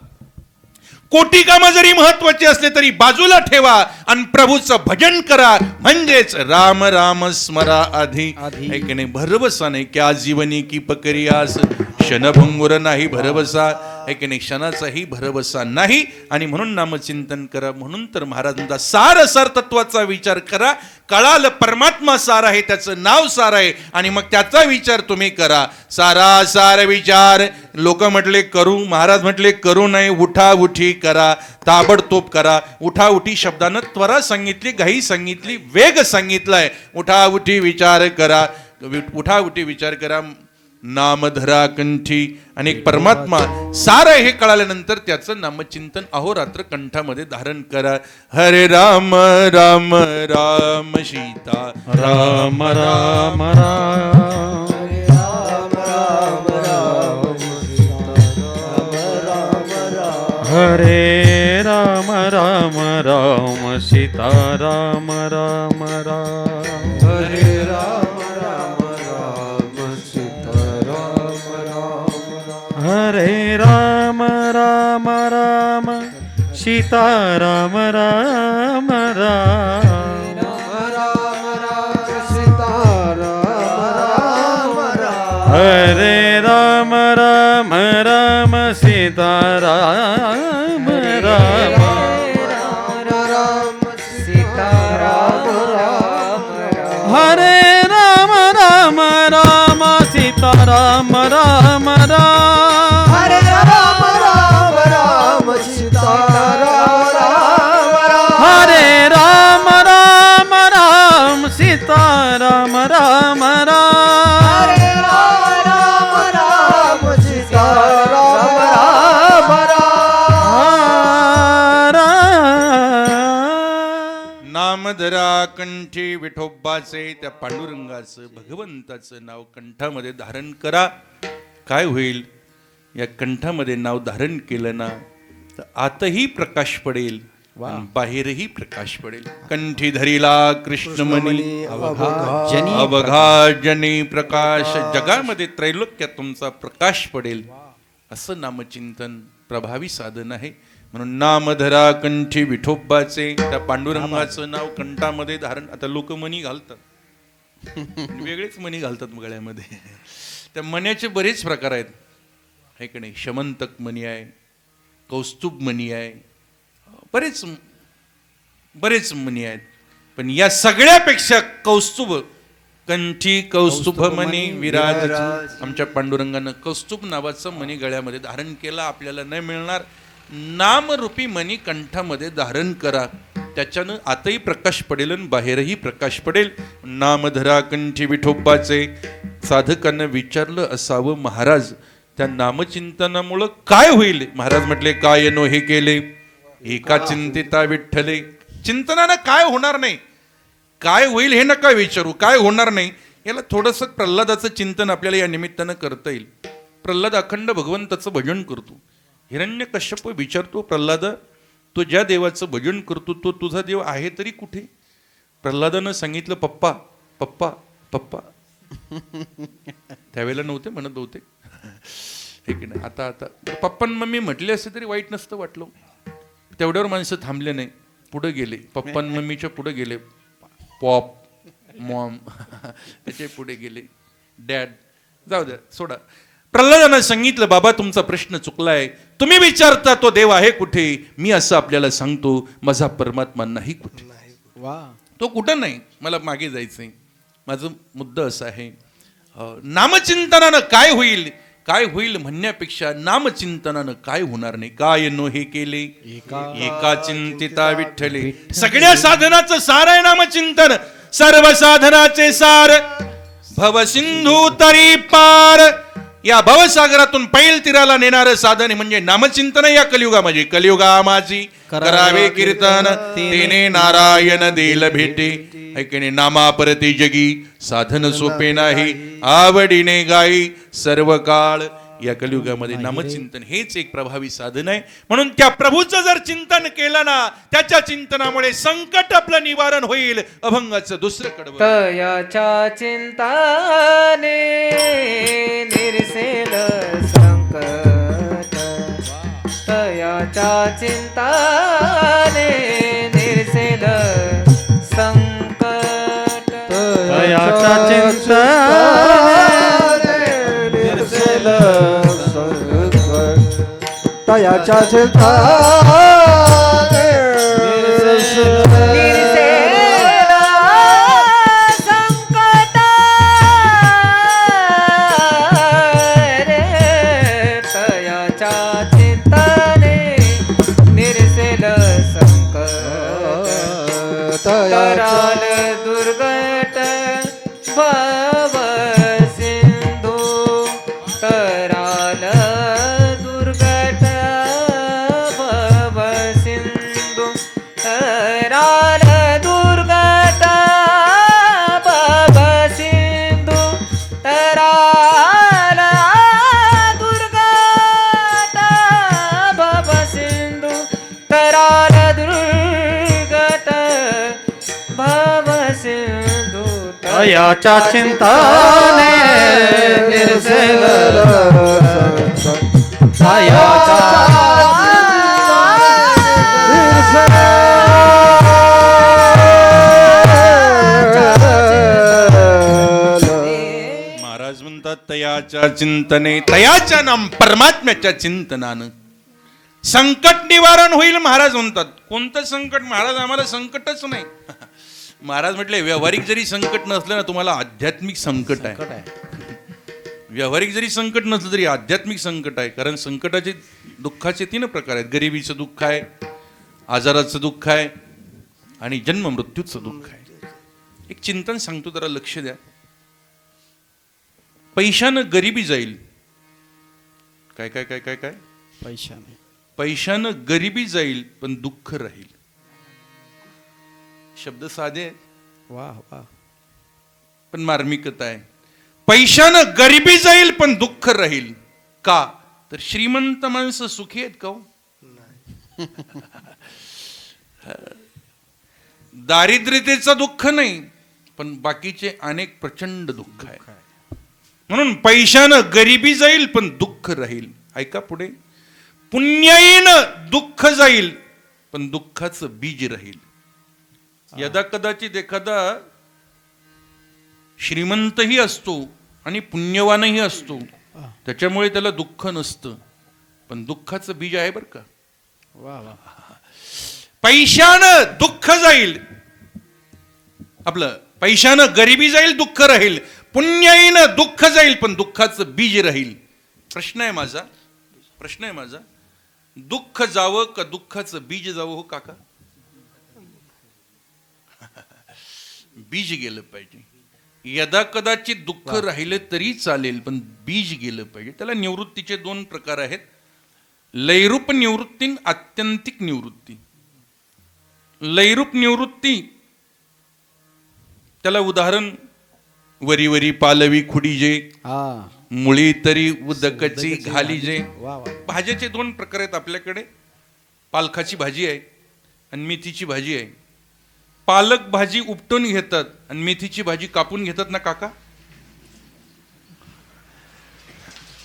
कोटी कामं जरी महत्वाची असले तरी बाजूला ठेवा आणि प्रभूचं भजन करा, म्हणजेच राम राम स्मरा आधी. ऐक नाही, भरवसा नाही क्या जीवनी की पकरियास, क्षणभंगुर नाही भरवसा. ऐक नाही, क्षणाचाही भरवसा नाही. आणि म्हणून नामचिंतन करा. म्हणून तर महाराजांचा सार तत्वाचा विचार करा. कळाल परमात्मा सार आहे, त्याचं नाव सार आहे, आणि मग त्याचा विचार तुम्ही करा. सार विचार. लोक म्हटले करू, महाराज म्हटले करू नये, उठा उठी करा, ताबडतोब करा. उठा उठी शब्दानं त्वरा सांगितली, घाई सांगितली, वेग सांगितलाय. उठा उठी विचार करा, उठा उठी विचार करा, नाम धरा कंठी. आणि परमात्मा सार हे कळाल्यानंतर त्याचं नामचिंतन अहोरात्र कंठामध्ये धारण करा. हरे राम राम राम सीता राम राम राम. हरे राम राम राम सीता राम राम राम. हरे राम राम राम सीता राम राम. हरे राम राम राम सीता राम राम राम. राम राम सीता राम राम. हरे राम राम राम सीता राम राम. राम सीता राम राम. हरे राम राम राम सीता राम राम राम. हरे राम राम राम सीता राम राम. हरे राम राम राम सीता राम राम राम. हरे राम राम सीता राम राम. नामधरा कंठी विठोबाचे, त्या पांडुरंगाचं भगवंताचं नाव कंठामध्ये धारण करा. काय होईल? या कंठामध्ये नाव धारण केलं ना तर आतही प्रकाश पडेल आणि बाहेरही प्रकाश पडेल. कंठी धरिला कृष्णमणी अवघा जनी प्रकाश. जगामध्ये त्रैलोक्यात तुमचा प्रकाश पडेल, असं नामचिंतन प्रभावी साधन आहे. म्हणून नामधरा कंठी विठोबाचे, त्या पांडुरंगाचं नाव कंठामध्ये धारण. आता लोक मणी घालतात, वेगळेच मणी घालतात गळ्यामध्ये. त्या मण्याचे बरेच प्रकार आहेत, आहे की नाही? शमंतक मणी आहे, कौस्तुभ मणी आहे, बरेच मणी आहेत. पण या सगळ्यापेक्षा कौस्तुभ, कंठी कौस्तुभ मणी विराज. आमच्या पांडुरंगानं कौस्तुभ नावाचं मणी गळ्यामध्ये धारण केला. आपल्याला नाही मिळणार. नामरूपी मणी कंठामध्ये धारण करा, त्याच्यानं आतही प्रकाश पडेल आणि बाहेरही प्रकाश पडेल. नामधरा कंठी विठोबाचे. साधकांना विचारलं असावं, महाराज त्या नामचिंतनामुळं काय होईल? महाराज म्हटले, काय नो हे केले एका चिंतिता विठ्ठले. चिंतनानं काय होणार नाही, काय होईल हे नका विचारू, काय होणार नाही. याला थोडंसं प्रल्हादाचं चिंतन आपल्याला या निमित्तानं करता येईल. प्रल्हाद अखंड भगवंताचं भजन करतो. हिरण्यकश्यप विचारतो, प्रल्हादा तो ज्या देवाचं भजन करतो तो तुझा देव आहे तरी कुठे? प्रल्हादानं सांगितलं, पप्पा पप्पा पप्पा. त्यावेळेला नव्हते म्हणत होते, हे की नाही. आता आता पप्पा मम्मी म्हटले असते तरी वाईट नसतं वाटलं. तेवढ्यावर माणसं थांबले नाही, पुढे गेले. पप्पा मम्मीच्या पुढे गेले, पॉप मॉम त्याचे पुढे गेले, डॅड. जाऊ द्या, सोडा. प्रल्हादानं सांगितलं, बाबा तुमचा प्रश्न चुकलाय. तुम्ही विचारता तो देव आहे कुठे, मी असं आपल्याला सांगतो, माझा परमात्मा नाही कुठे. तो कुठं नाही, मला मागे जायचंय. माझं मुद्दा असा आहे, नामचिंतनानं काय होईल, काय होईल म्हणण्यापेक्षा नामचिंतनानं काय होणार नाही. काय नो हे केले एका चिंतिता विठ्ठले. सगळ्या साधनाचं सार आहे नामचिंतन. सर्व साधनाचे सार भवसिंधू तरी पार. या भवसागरातून पैल तीराला नेणारं साधन म्हणजे नामचिंतन. या कलियुगामध्ये कलियुगा माझी करावे कीर्तन, तेने नारायण देल भेटे. ऐकणे नामा परती जगी साधन सोपे नाही, आवडीने गाई सर्व काळ. या कलियुगामध्ये नामचिंतन हेच एक प्रभावी साधन आहे. म्हणून त्या प्रभूचं जर चिंतन केलं ना, त्याच्या चिंतनामुळे संकट आपलं निवारण होईल. अभंगाचं दुसरं कडवं, तयाच्या चिंताने निरसेल संकट. तयाच्या चिंताने निरसेल संकट. तयाच्या चिंता निरसेल संकट. तयाच्या चिंताने निरसेल संकट. रे तयाच्या चिंताने निरसेल संकट. तराल दुर्गट भव सिंधू. तराल दुर्गट भव सिंधू. तराल दुर्गट भव सिंधू. तराल दुर्गट भव सिंधू. तराल दुर्गट भव सिंधू. तयाच्या चिंताने निरसेल महाराज म्हणतात, तयाच्या चिंतने, तयाच्या नाम परमात्म्याच्या चिंतनानं संकट निवारण होईल. महाराज म्हणतात, कोणतं संकट? महाराज आम्हाला संकटच नाही. महाराज म्हटले, व्यावहारिक जरी संकट नसलं ना, तुम्हाला आध्यात्मिक संकट आहे. व्यावहारिक जरी संकट नसलं तरी आध्यात्मिक संकट आहे. कारण संकटाचे, दुःखाचे 3 प्रकार आहेत. गरिबीचं दुःख आहे, आजाराचं दुःख आहे आणि जन्म मृत्यूचं दुःख आहे. एक चिंतन सांगतो, जरा लक्ष द्या. पैशानं गरिबी जाईल. काय काय काय काय काय पैशाने. पैशानं गरिबी जाईल पण दुःख राहील. शब्द साधे आहेत, वाह वाह. पण मार्मिकता आहे. पैशानं गरिबी जाईल पण दुःख राहील. का? तर श्रीमंत माणसं सुखी आहेत का हो? दारिद्र्यतेचं दुःख नाही, पण बाकीचे अनेक प्रचंड दुःख आहे. म्हणून पैशानं गरिबी जाईल पण दुःख राहील. ऐका पुढे, पुण्याईनं दुःख जाईल पण दुःखाचं बीज राहील. यदा कदाचित एखादा श्रीमंतही असतो आणि पुण्यवानही असतो, त्याच्यामुळे त्याला दुःख नसतं, पण दुःखाचं बीज आहे बरं का. वाह वाह. पैशानं दुःख जाईल, आपलं पैशानं गरिबी जाईल, दुःख राहील. पुण्याईनं दुःख जाईल पण दुःखाचं बीज राहील. प्रश्न आहे माझा, दुःख जावं का दुःखाचं बीज जावं हो काका? बीज गेलं पाहिजे. यदा कदाचित दुःख राहिलं तरी चालेल, पण बीज गेलं पाहिजे. त्याला निवृत्तीचे 2 प्रकार आहेत, लयरूप निवृत्ती आणि आत्यंतिक निवृत्ती. लयरूप निवृत्ती त्याला उदाहरण वरी वरी पालवी खुडीजे, हा मुळी तरी उदकची घालीजे. वा वा भाज्याचे 2 प्रकार आहेत आपल्याकडे, पालकाची भाजी आहे आणि मेथीची भाजी आहे. पालक भाजी उपटून घेतात आणि मेथीची भाजी कापून घेतात ना काका,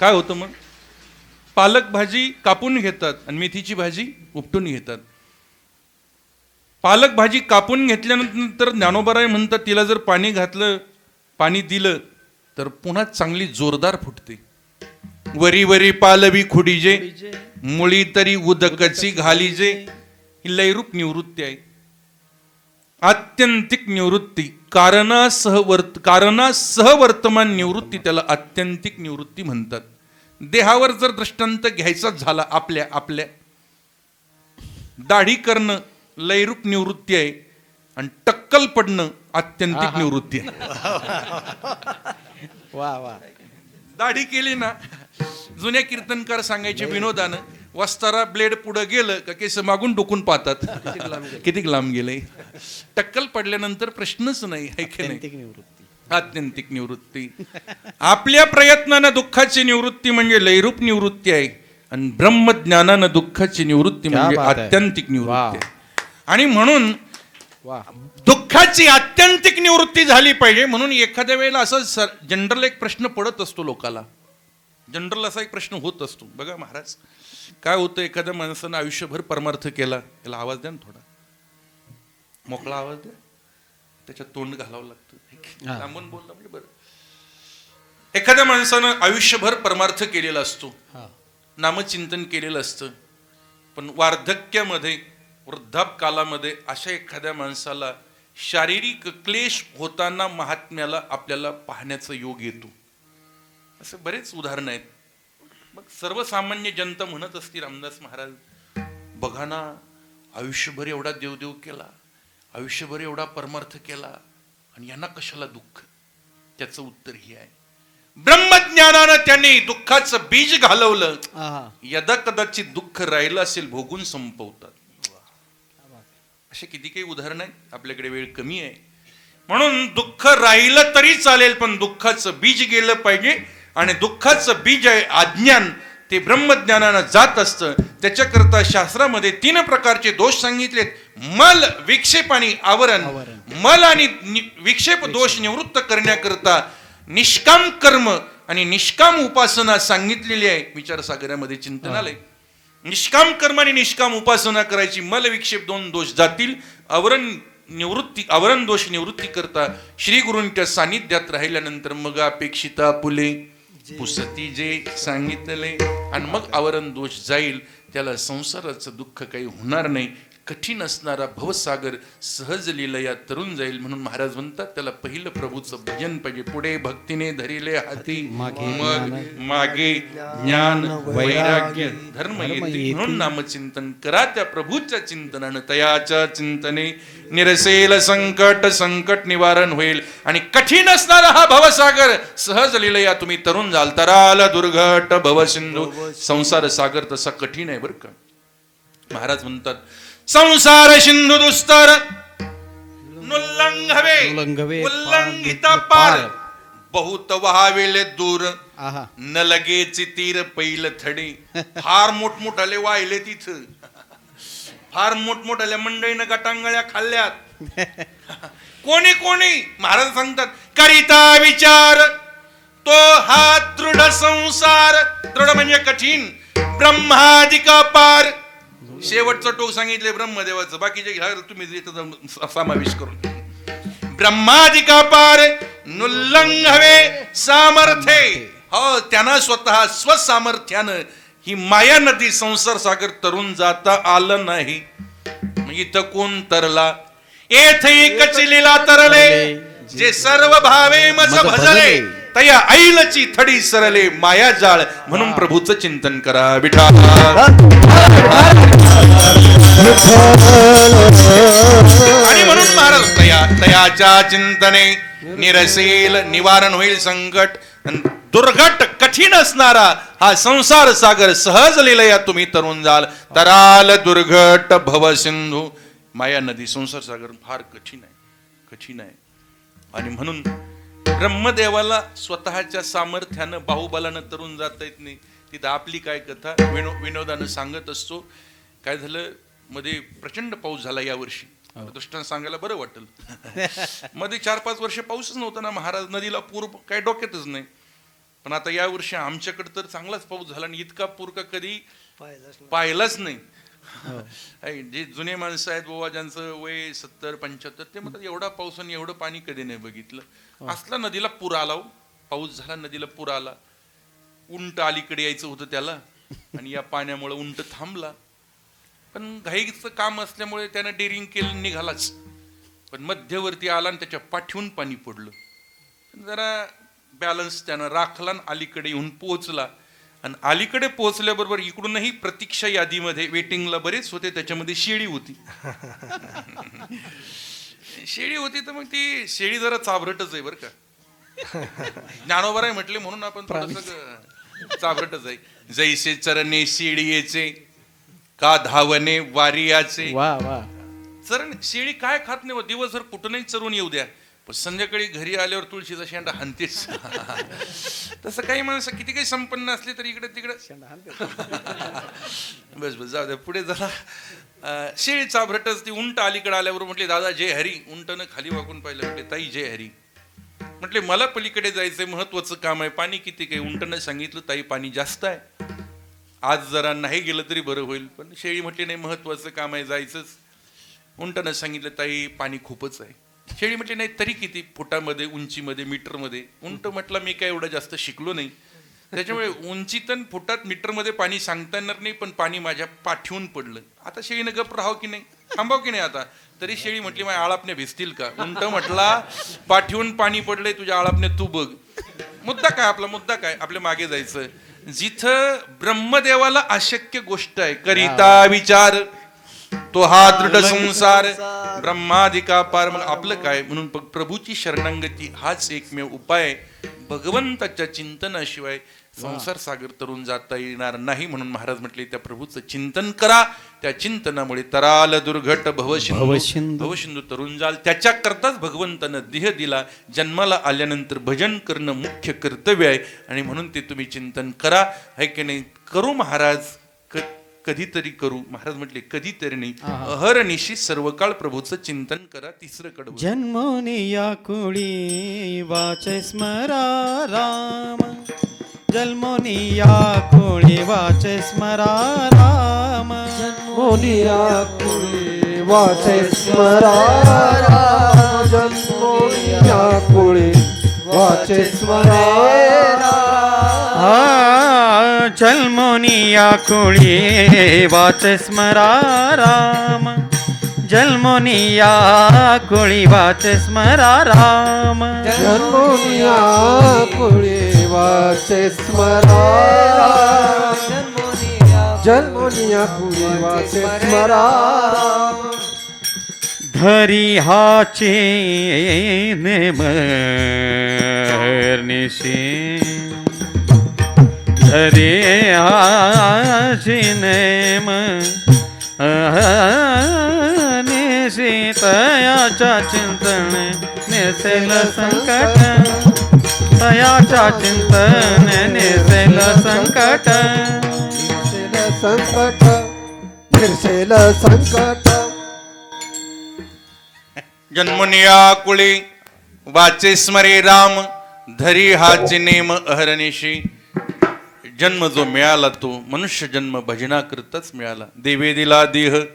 काय होतं मग? पालक भाजी कापून घेतात आणि मेथीची भाजी उपटून घेतात. पालक भाजी कापून घेतल्यानंतर ज्ञानोबाराय म्हणतात तिला जर पाणी घातलं, पाणी दिलं तर पुन्हा चांगली जोरदार फुटते. वरी वरी पालवी खुडीजे, मुळी तरी उदकची घालीजे. ही लयरूप निवृत्ती आहे. आत्यंतिक निवृत्ती कारणासह वर्तमान निवृत्ती त्याला आत्यंतिक निवृत्ती म्हणतात. देहावर जर दृष्टांत घ्यायचा झाला, आपल्या दाढी करणं लयरूप निवृत्ती आहे आणि टक्कल पडणं आत्यंतिक निवृत्ती आहे. वा वा दाढी केली ना, जुन्या कीर्तनकार सांगायचे विनोदानं, वस्तारा ब्लेड पुढे गेलं का केस मागून डोकून पाहतात किती लांब गेले. टक्कल पडल्यानंतर प्रश्नच नाही, है की नाही? निवृत्ती आत्यंतिक निवृत्ती. आपल्या प्रयत्नानं दुःखाची निवृत्ती म्हणजे लयरूप निवृत्ती आहे आणि ब्रह्मज्ञानानं दुःखाची निवृत्ती म्हणजे बात आहे. आत्यंतिक निवृत्ती वा. आहे. आणि म्हणून वा दुःखाची आत्यंतिक निवृत्ती झाली पाहिजे. म्हणून एखाद्या वेळेला असं जनरल एक प्रश्न पडत असतो लोकाला, जनरल असा एक प्रश्न होत असतो. बघा महाराज, काय होतं एखाद्या माणसानं आयुष्यभर परमार्थ केला, त्याला आवाज द्या ना थोडा, मोकळा आवाज द्या, त्याच्यात तोंड घालावं लागतं, लांबून बोलला म्हणजे बरं. एखाद्या माणसानं आयुष्यभर परमार्थ केलेला असतो, नामचिंतन केलेलं असतं, पण वार्धक्यामध्ये वृद्धापकालामध्ये अशा एखाद्या माणसाला शारीरिक क्लेश होताना महात्म्याला आपल्याला पाहण्याचा योग येतो. असे बरेच उदाहरण आहेत. मग सर्वसामान्य जनता म्हणत असती, रामदास महाराज बघा ना, आयुष्यभर एवढा देवदेव केला, आयुष्यभर एवढा परमार्थ केला आणि यांना कशाला दुःख? त्याचं उत्तर हे आहे, ब्रह्मज्ञानानं त्यांनी दुःखाचं बीज घालवलं. यदा कदाचित दुःख राहिलं असेल भोगून संपवतात. असे किती काही उदाहरण आहेत, आपल्याकडे वेळ कमी आहे. म्हणून दुःख राहिलं तरी चालेल, पण दुःखाचं बीज गेलं पाहिजे. आणि दुःखाचं बीज आहे अज्ञान, ते ब्रह्मज्ञानानं जात असतं. त्याच्याकरता शास्त्रामध्ये 3 प्रकारचे दोष सांगितलेत, मल, विक्षेप आणि आवरण. मल आणि विक्षेप दोष निवृत्त करण्याकरता निष्काम कर्म आणि निष्काम उपासना सांगितलेली आहे. विचारसागरामध्ये चिंतन आलंय, निष्काम कर्म आणि निष्काम उपासना करायची, मल विक्षेप 2 दोष जातील. आवरण दोष निवृत्ती करता श्री गुरूंच्या सानिध्यात राहिल्यानंतर मग अपेक्षिता फुले पुसती जे सांगितले, आणि मग आवरण दोष जाईल. त्याला संसाराचं दुःख काही होणार नाही. कठीण असणारा भवसागर सहज लीलया तरुण जाईल. म्हणून महाराज म्हणतात त्याला पहिलं प्रभूचं भजन पाहिजे, पुढे भक्तीने धरिले हाती, मग मागे ज्ञान वैराग्य धर्म येते. म्हणून नामचिंतन करा, त्या प्रभूच्या चिंतनानं तयाच्या चिंतने निरसेल संकट, संकट निवारण होईल. आणि कठीण असणारा हा भवसागर सहज लीलया तुम्ही तरुण जाल. तराल दुर्घट भवसिंधू. संसार सागर तसा कठीण आहे बरं का. महाराज म्हणतात संसार सिंधू दुस्तर नुल्लंघवे उल्लंघित पार, बहुत व्हावेले दूर न लगेची तीर पैल थडी. फार मोठमोठाले वाहिले तिथं, फार मोठमोठाल्या मंडळीनं गटांगळ्या खाल्ल्यात. कोणी कोणी महाराज सांगतात करिता विचार तो हा दृढ संसार. दृढ म्हणजे कठीण, ब्रह्मादिका पार. शेवटचं टोक सांगितले ब्रह्मदेवाचं, बाकीचे घ्या तुम्ही समावेश करून. ब्रह्मादिका पार नुल्लंघवे सामर्थ्ये. हो, त्यांना स्वतः स्वसामर्थ्यानं ही माया नदी संसार सागर तरुण जाता आलं नाही. इथं कोण तरला, येथे कचलीला तरले, जे सर्व भावे मज भजले, तया ऐलची थडी सरले माया जाळ. म्हणून प्रभूचं चिंतन करा. विठाल आणि म्हणून महाराज तयाच्या चिंतने निरसेल, निवारण होईल संकट. अन दुर्घट कठीण असणारा हा संसार सागर सहज लिलया तुम्ही तरुण जाल. तराल दुर्घट भव सिंधू. माया नदी संसार सागर फार कठीण आहे, कठीण आहे. आणि म्हणून ब्रह्मदेवाला स्वतःच्या सामर्थ्यानं बाहुबलानं तरुण जाता येत नाही. तिथं आपली काय कथा विनोदानं सांगत असतो. काय झालं, मध्ये प्रचंड पाऊस झाला या वर्षी. दृष्टांत सांगायला बरं वाटेल. मध्ये 4-5 वर्ष पाऊसच नव्हता ना महाराज. नदीला पूर काय डोक्यातच नाही. पण आता या वर्षी आमच्याकडे तर चांगलाच पाऊस झाला आणि इतका पूर का कधी पाहिलाच नाही. जे जुने माणसं आहेत बाबा, ज्यांचं वय 70-75, ते म्हणतात एवढा पाऊस आणि एवढं पाणी कधी नाही बघितलं. असला नदीला पूर आला. पाऊस झाला, नदीला पूर आला. उंट अलीकडे यायचं होतं त्याला आणि या पाण्यामुळे उंट थांबला. पण घाईचं काम असल्यामुळे त्यानं डेअरिंग केलं, निघालाच. पण मध्यवर्ती आला आणि त्याच्या पाठीहून पाणी पडलं. जरा बॅलन्स त्यानं राखला आणि अलीकडे येऊन पोहोचला. आणि अलीकडे पोहोचल्याबरोबर इकडूनही प्रतीक्षा यादीमध्ये वेटिंगला बरेच होते. त्याच्यामध्ये शेळी होती. शेळी होती तर मग ती शेळी जरा चाभरटच आहे बरं का. ज्ञानोबराय म्हटले म्हणून आपण थोडंसं चाभरटच आहे. जैसे चरणे शेळीचे का धावणे वारियाचे. वा वा. चरण शेळी काय खात नाही, दिवसभर कुठूनही चरून येऊ द्या, पण संध्याकाळी घरी आल्यावर तुळशीचा शेंडा हानतेच. तसं काही माणसं किती काही संपन्न असले तरी इकडे तिकडे बस बस जाऊ द्या. पुढे जरा शेळी चाभरटच. ती उंट अलीकडे आल्यावर म्हटले, दादा जय हरी. उंटनं खाली वाकून पाहिलं. म्हटले, ताई जय हरी. म्हटले, मला पलीकडे जायचंय, महत्वाचं काम आहे. पाणी किती काही. उंटनं सांगितलं, ताई पाणी जास्त आहे, आज जरा नाही गेलं तरी बरं होईल. पण शेळी म्हटली, नाही महत्वाचं काम आहे, जायचंच. उंटनं सांगितलं, ताई पाणी खूपच आहे. शेळी म्हटली, नाही तरी किती, फुटामध्ये, उंचीमध्ये, मीटरमध्ये. उंट म्हटलं, मी काय एवढं जास्त शिकलो नाही, त्याच्यामुळे उंचीत फुटात मीटरमध्ये पाणी सांगता येणार नाही, पण पाणी माझ्या पाठीहून पडलं. आता शेळीनं गप राहावं की नाही, थांबाव की नाही आता. तरी शेळी म्हटली, माझ्या आळापने भिजतील का. उंट म्हटला, पाठीहून पाणी पडलंय, तुझ्या आळापने तू बघ. मुद्दा काय आपला, मुद्दा काय, आपल्या मागे जायचं. जिथं ब्रह्मदेवाला अशक्य गोष्ट आहे, करिता विचार तो हा दृढ संसार ब्रह्मादिका पार. मग आपलं काय, म्हणून प्रभूची शरणांगती हाच एकमेव उपाय. भगवंताच्या चिंतनाशिवाय संसार सागर तरुण जाता येणार नाही. म्हणून महाराज म्हटले, त्या प्रभूचं चिंतन करा. त्या चिंतनामुळे तराल दुर्घट भवसिंधू तरुण जाल. त्याच्याकरताच भगवंतानं देह दिला. जन्माला आल्यानंतर भजन करणं मुख्य कर्तव्य आहे. आणि म्हणून ते तुम्ही चिंतन करा. आहे की नाही. करू महाराज, कधीतरी करू. महाराज म्हटले, कधीतरी नाही, अहर्निशी सर्व काळ प्रभूचं चिंतन करा. तिसरं कडवं, जन्मोनी या कुळी वाचे स्मरा राम. जन्मोनी या कुळी वाचे स्मरा राम. जन्मोनी या कुळी वाचे स्मरा राम. जन्मोनी या कुळी वाचे स्मरा जन्मोनी या कुळी वाचे स्मरा राम. जन्मोनी या कुळी वाचे स्मरा राम. जन्मोनी या कुळी वाचे स्मरा राम. जन्मोनी या कुळी वाचे स्मरा राम. धरी हाचे नेम निशी. धरी हाचे नेम तयाच्या चिंतन नेसेल संकट. तयाच्या चिंतन नेसेल संकट. संकट निर्सेल संकट. जन्मनिया कुळी वाचे स्मरे राम. धरी हाचे नेम अहर्निशी. जन्म जो मिळाला तो मनुष्य जन्म भजना करताच मिळाला. देवे दिला देह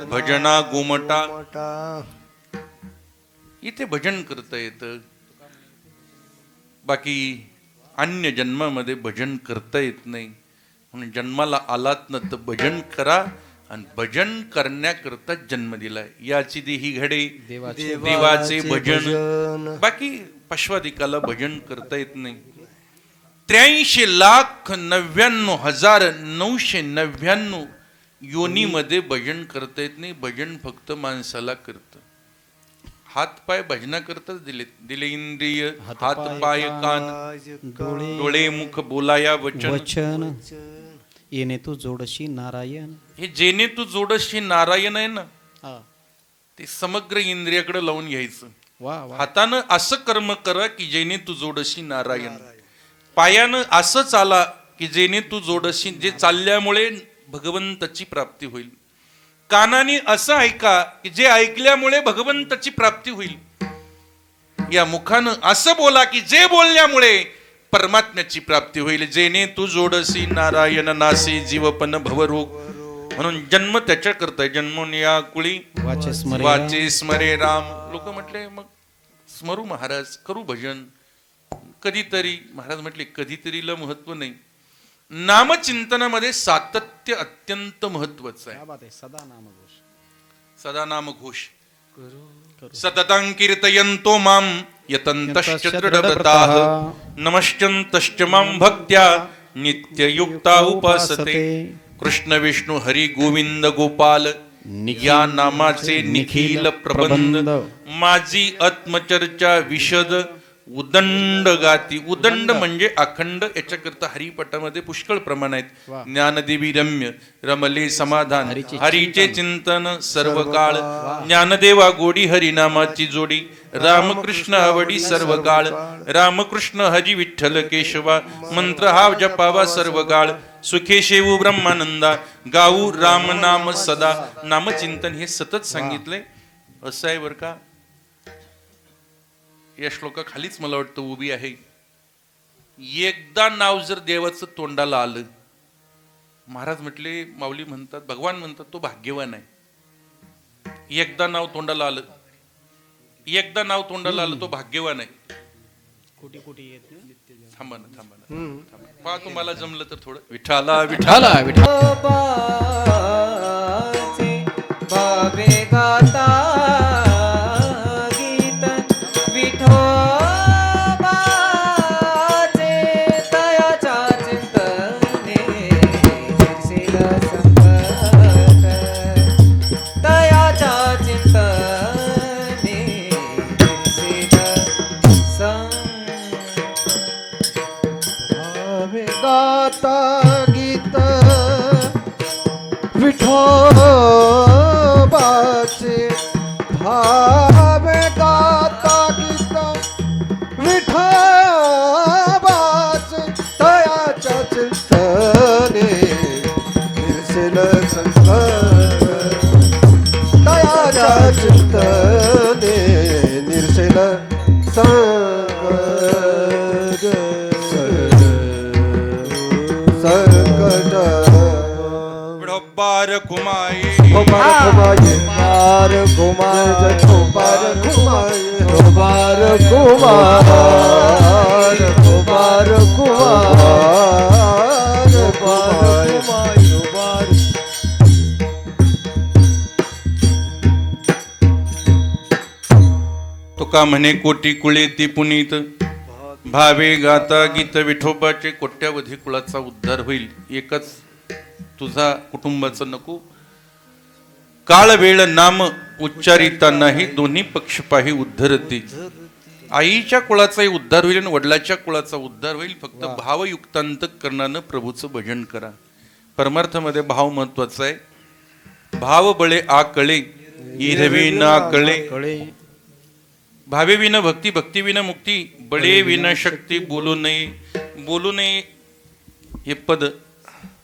भजना गोमटा. इथे भजन करता येतं, बाकी अन्य जन्मामध्ये भजन करता येत नाही. म्हणून जन्माला आलात ना तर भजन करा. आणि भजन करण्याकरता जन्म दिलाय. याची देही घडे देवाचे भजन. बाकी पश्वादिकाला भजन करता येत नाही. 83,99,999 योनीमध्ये भजन करता येत नाही. भजन फक्त माणसाला करतं. हात पाय भजनाकरताच दिले इंद्रिय हात पाय कान डोळे मुख बोलाया वचन वचन येणे तू जोडशी नारायण. हे जेणे तू जोडशी नारायण आहे ना, हा. ते समग्र इंद्रियाकडे लावून घ्यायचं. वा वा. हातानं असं कर्म करा की जेणे तू जोडशी नारायण, पायानं असं चाला की जेणे तू जोडशी, जे चालल्यामुळे भगवंताची प्राप्ती होईल. कानाने असं ऐका की जे ऐकल्यामुळे भगवंताची प्राप्ती होईल. या मुखानं असं बोला की जे बोलल्यामुळे परमात्म्याची प्राप्ती होईल. जेणे तू जोडसी नारायण नासे जीवपन भवरोग. म्हणून जन्म त्याच्या करताय. जन्मोनिया कुळी वाचे स्मरे वाचे स्मरे राम. लोक म्हटले मग स्मरू महाराज, करू भजन कधीतरी. महाराज म्हटले कधीतरीला महत्व नाही, नामचिंतनामध्ये सातत्य अत्यंत महत्वाचं आहे. क्या बात आहे. सदा नामघोष. सदा नामघोष. सततं कीर्तयन्तो मां यतन्तश्च दृढव्रताः नमश्चन्तश्च मां भक्त्या नित्ययुक्ता उपासते. कृष्ण विष्णू हरी गोविंद गोपाल या नामाचे निखिल प्रबंध. माझी आत्मचर्चा विशद उदंड गाती. उदंड म्हणजे अखंड. याच्याकरता हरिपटामध्ये पुष्कळ प्रमाण आहेत. ज्ञानदेवी रम्य रमले समाधान हरीचे चिंतन सर्व काळ. ज्ञानदेवा गोडी हरिनामाची जोडी रामकृष्ण आवडी सर्व काळ. रामकृष्ण हरी विठ्ठल केशवा मंत्र हा जपावा सर्व काळ. सुखे शेवू ब्रह्मानंदा गाऊ राम नाम सदा. नामचिंतन हे सतत सांगितलंय. असं आहे बर का. या श्लोकाखालीच मला वाटतं उभी आहे. एकदा नाव जर देवाचं तोंडाला आलं, महाराज म्हटले, माऊली म्हणतात, भगवान म्हणतात, तो भाग्यवान आहे. एकदा नाव तोंडाला आलं, एकदा नाव तोंडाला आलं, तो भाग्यवान आहे. कोटी कोटी येत ना. थांबा ना, थांबा ना. पहा तुम्हाला जमलं तर थोडं विठाला विठाला बाचे बाबे गाता गीत विठोबाचे तयाच्या चिंतने निर्शील संकट. तयाच्या चिंतने निर्शील संकट. भावे गाता गीत विठोबाचे. भावे गाता गीत विठोबाचे तयाच्या चिंतने निर्शील संकट. तयाच्या चिंतने निर्शील संकट. संकट विठोबार कुमाई कुमार कुमार कुमार कुमार कुमार कुमार कुमार कुमार कुमार. तुका म्हणे कोटी कुळे ती पुनीत भावे गाता गीत विठोबाचे. कोट्यावधी कुळाचा उद्धार होईल. एकच तुझा कुटुंबाचं नको. काळ वेळ नाम उच्चारिता नाही दोन्ही पक्ष पाही उद्धरते. आईच्या कुळाचाही उद्धार होईल आणि वडिलाच्या कुळाचा उद्धार होईल. फक्त भावयुक्तांतकरणानं प्रभूचं भजन करा. परमार्थामध्ये भाव महत्वाचा आहे. भाव बळे आकळे इरवी ना कळे. भावे विना भक्ती भक्ती विना मुक्ती. बळे विना शक्ती बोलू नये. बोलू नये हे पद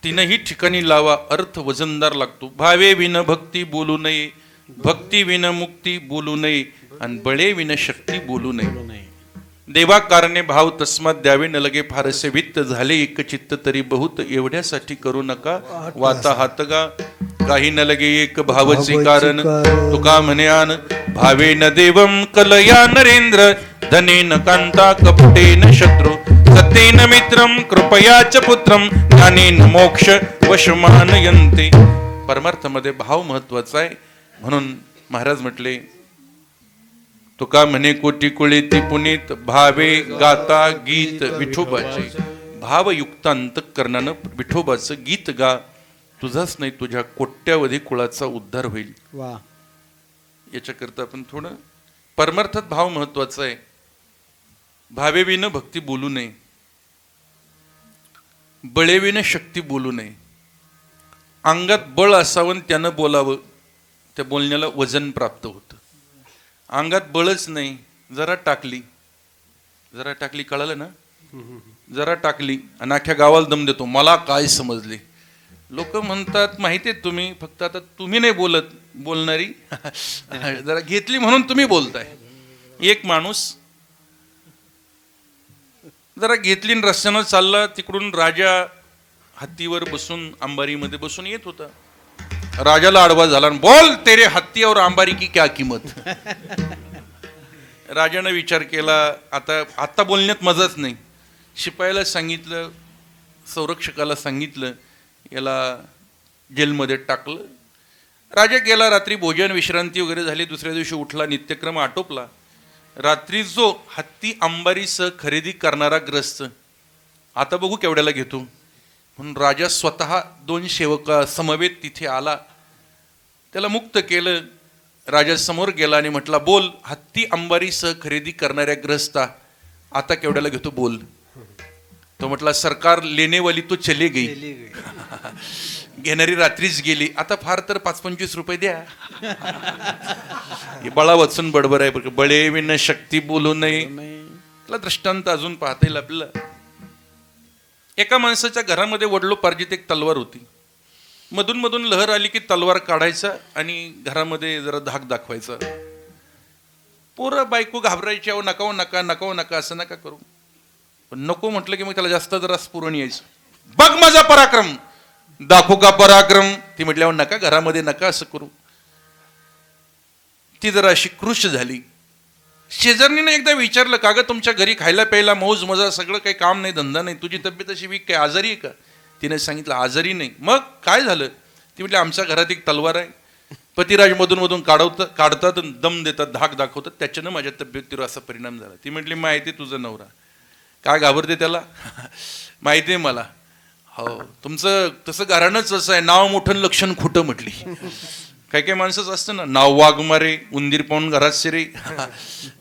तीनही ठिकाणी लावा. अर्थ वजनदार लागतो. भावे विना भक्ती बोलू नये, भक्ती विना मुक्ती बोलू नये आणि बळे विना शक्ती बोलू नये. देवा कारणे भाव तस्मात द्यावे न लगे फारसे वित्त झाले एक चित्त तरी बहुत. एवढ्यासाठी करू नका वाता हातगा काही न लगे एक भावचे कारण. तुका म्हणे आन भावे न देवम कलया नरेंद्र धनेन कांता कपटेन शत्रू सतेन मित्रम कृपयाच पुत्रम ज्ञानेन मोक्ष वशमानयन्ते. परमार्थामध्ये भाव महत्वाचा आहे. म्हणून महाराज म्हटले तुका म्हणे कोटी कुळे ती पुनीत भावे गाता गीत विठोबाचे. भावयुक्त अंतःकरणानं विठोबाचं गीत गा. तुझाच नाही तुझ्या कोट्यावधी कुळाचा उद्धार होईल. वा. याच्याकरता आपण थोडं परमार्थात भाव महत्वाचा आहे. भावेविनं भक्ती बोलू नये, बळेविनं शक्ती बोलू नये. अंगात बळ असावं आणि त्यानं बोलावं, त्या बोलण्याला वजन प्राप्त होतं. अंगात बळच नाही, जरा टाकली कळालं ना, जरा टाकली आणि अख्ख्या गावाला दम देतो, मला काय समजले. लोक म्हणतात माहिती आहे तुम्ही, फक्त आता तुम्ही नाही बोलत, बोलणारी जरा घेतली म्हणून तुम्ही बोलताय. एक माणूस जरा घेतली आणि रस्त्यानं चालला, तिकडून राजा हत्तीवर बसून अंबारीमध्ये बसून येत होता. राजाला आडवा झाला आणि बोल तेरे हत्ती और अंबारी की क्या किंमत. राजानं विचार केला, आता बोलण्यात मजाच नाही. शिपायाला सांगितलं, संरक्षकाला सांगितलं, याला जेलमध्ये टाकलं. राजा गेला, रात्री भोजन विश्रांती वगैरे झाली, दुसऱ्या दिवशी उठला, नित्यक्रम आटोपला. रात्री जो हत्ती अंबारीसह खरेदी करणारा ग्रस्त, आता बघू केवढ्याला घेतो म्हणून राजा स्वतः 2 सेवका समवेत तिथे आला. त्याला मुक्त केलं. राजा समोर गेला आणि म्हटला, बोल हत्ती अंबारीसह खरेदी करणाऱ्या ग्रस्ता, आता केवढ्याला घेतो बोल. तो म्हटला, सरकार लेने वाली तो चली गई. घेणारी रात्रीच गेली, आता फार तर 5-25 रुपये द्या. हे बळा वाचून बडबर आहे बरं. बळे विन शक्ती बोलू नये. त्याला दृष्टांत अजून पाहता येईल आपल्याला. एका माणसाच्या घरामध्ये वडिलोपार्जित एक तलवार होती. मधून मधून लहर आली की तलवार काढायचा आणि घरामध्ये जरा धाक दाखवायचा. पोरं बायको घाबरायची, अहो नका नका नका नका असं नका करू. पण नको म्हटलं की मग त्याला जास्त जरा स्फुरण यायचं. बघ माझा पराक्रम, दाखवू का पराक्रम. ती म्हटल्यावर नका, घरामध्ये नका असं करू. ती जरा अशी कृश झाली. शेजारणीने एकदा विचारलं, का ग तुमच्या घरी खायला प्यायला मौज मजा सगळं, काही काम नाही, धंदा नाही, तुझी तब्येत अशी वीक, काय आजारी आहे का. तिने सांगितलं, आजारी नाही. मग काय झालं. ती म्हटली, आमच्या घरात एक तलवार आहे, पतिराज मधून मधून काढतात, दम देतात, धाक दाखवतात, त्याच्यानं माझ्या तब्येतीवर असा परिणाम झाला. ती म्हटली, माहिती आहे तुझं नवरा काय घाबरते त्याला. माहिती आहे मला. हो, तुमचं तसं घराणंच असं आहे, नाव मोठं लक्षण खोटं म्हटली. काही काही माणसंच असतं ना, नाव वाघमारे, उंदीर पाहून घरात शिरे.